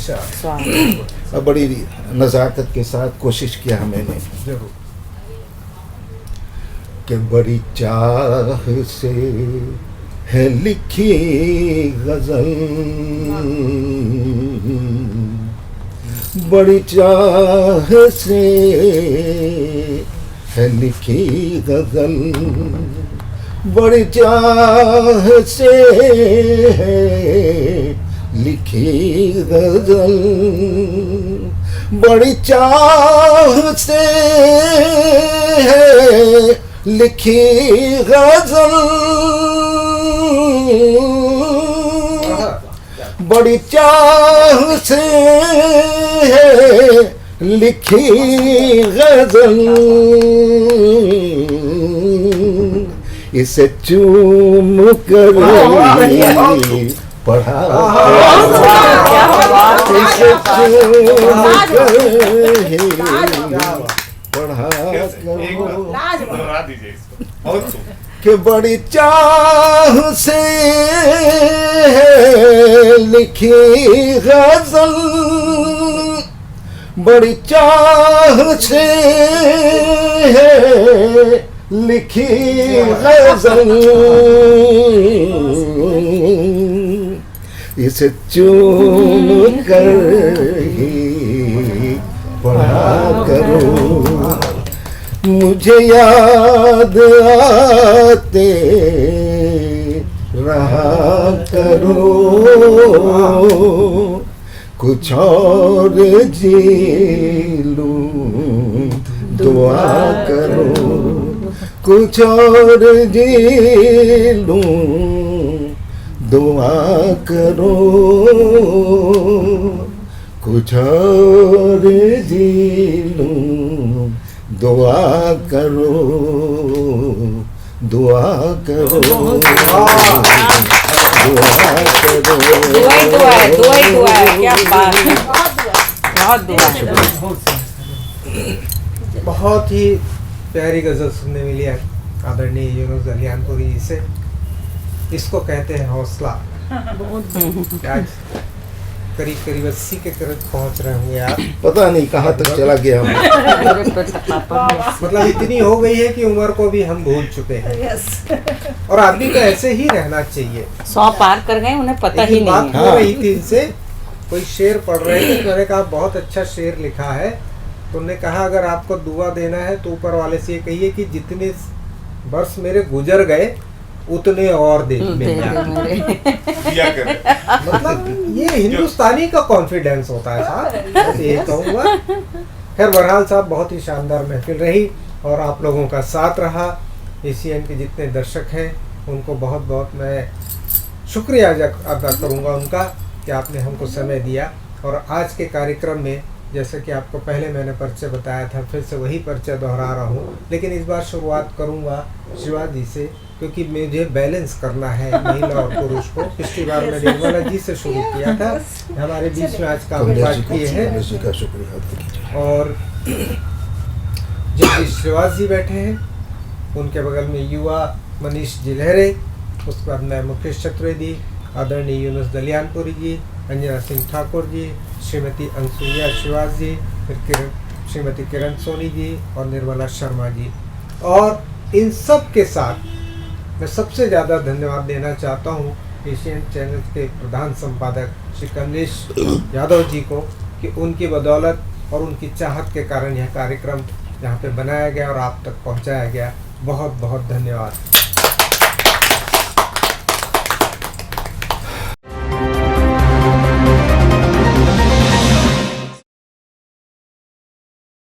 और बड़ी नज़ाकत के साथ कोशिश किया है मैंने कि बड़ी चाह से है लिखी गज़ल, बड़ी चाह से है लिखी गज़ल, बड़ी चाह से है लिखी गज़ल, बड़ी चाह से है लिखी गज़ल, बड़ी चाह से है लिखी गज़ल, इसे चूम कर पढ़ा, इसे चूम कर पढ़ा करो कि बड़ी चाह से है लिखी गज़ल, बड़ी चाह से है लिखी गज़ल, इसे चूम कर ही पढ़ा करो, मुझे याद आते रहा करो, कुछ और जी लूं दुआ करो, कुछ और जी लूं दुआ करो, कुछ और जी लूं, दुआ करो, दुआ करो, दुआ करो। दुआ ही दुआ है, दुआ ही दुआ है। क्या बात है, बहुत दुआ है। बहुत ही प्यारी गज़ल सुनने मिली है आदरणीय यूनुस दलियानपुरी जी से। इसको कहते हैं हौसला। आज करीब करीब 80 के करीब पहुंच रहे होंगे आप। पता नहीं कहाँ तक चला गया हूँ। मतलब इतनी हो गई है कि उम्र को भी हम भूल चुके हैं। और आदमी को ऐसे ही रहना चाहिए। 100 पार कर गए, उन्हें पता ही एक नहीं बात है। हो रही थी इनसे, कोई शेर पढ़ रहे थे, तो मैंने कहा बहुत अच्छा शेर लिखा है। तो उन्होंने कहा अगर आपको दुआ देना है तो ऊपर वाले से ये कहिए कि जितने वर्ष मेरे गुजर गए उतने और दे मिल जाए। दिया करे। मतलब ये हिंदुस्तानी का कॉन्फिडेंस होता है साहब, बस ये कहूँगा। खैर बहरहाल साहब बहुत ही शानदार महफिल रही और आप लोगों का साथ रहा। एशियन के जितने दर्शक हैं उनको बहुत बहुत मैं शुक्रिया अदा करूँगा उनका कि आपने हमको समय दिया। और आज के कार्यक्रम में जैसे कि आपको पहले मैंने परिचय बताया था, फिर से वही परिचय दोहरा रहा हूँ, लेकिन इस बार शुरुआत करूँगा शिवाजी से, क्योंकि मुझे बैलेंस करना है महिला और पुरुष को। पिछली बार मैंने निर्मला जी से शुरू किया था, हमारे बीच में आज काफ़ी बात किए हैं। का शुक्रिया अदा कीजिए। और जगदीश श्रीवास जी बैठे हैं, उनके बगल में युवा मनीष जिलहरे, उसके बाद मैं मुकेश चतुर्वेदी, आदरणीय यूनुस दलियानपुरी जी, अंजना सिंह ठाकुर जी, श्रीमती अनसुईया श्रीवास जी, फिर श्रीमती किरण सोनी जी और निर्मला शर्मा जी। और इन सब के साथ मैं सबसे ज़्यादा धन्यवाद देना चाहता हूँ एशियन चैनल के प्रधान संपादक श्री कमलेश यादव जी को, कि उनकी बदौलत और उनकी चाहत के कारण यह कार्यक्रम यहाँ पे बनाया गया और आप तक पहुँचाया गया। बहुत बहुत धन्यवाद।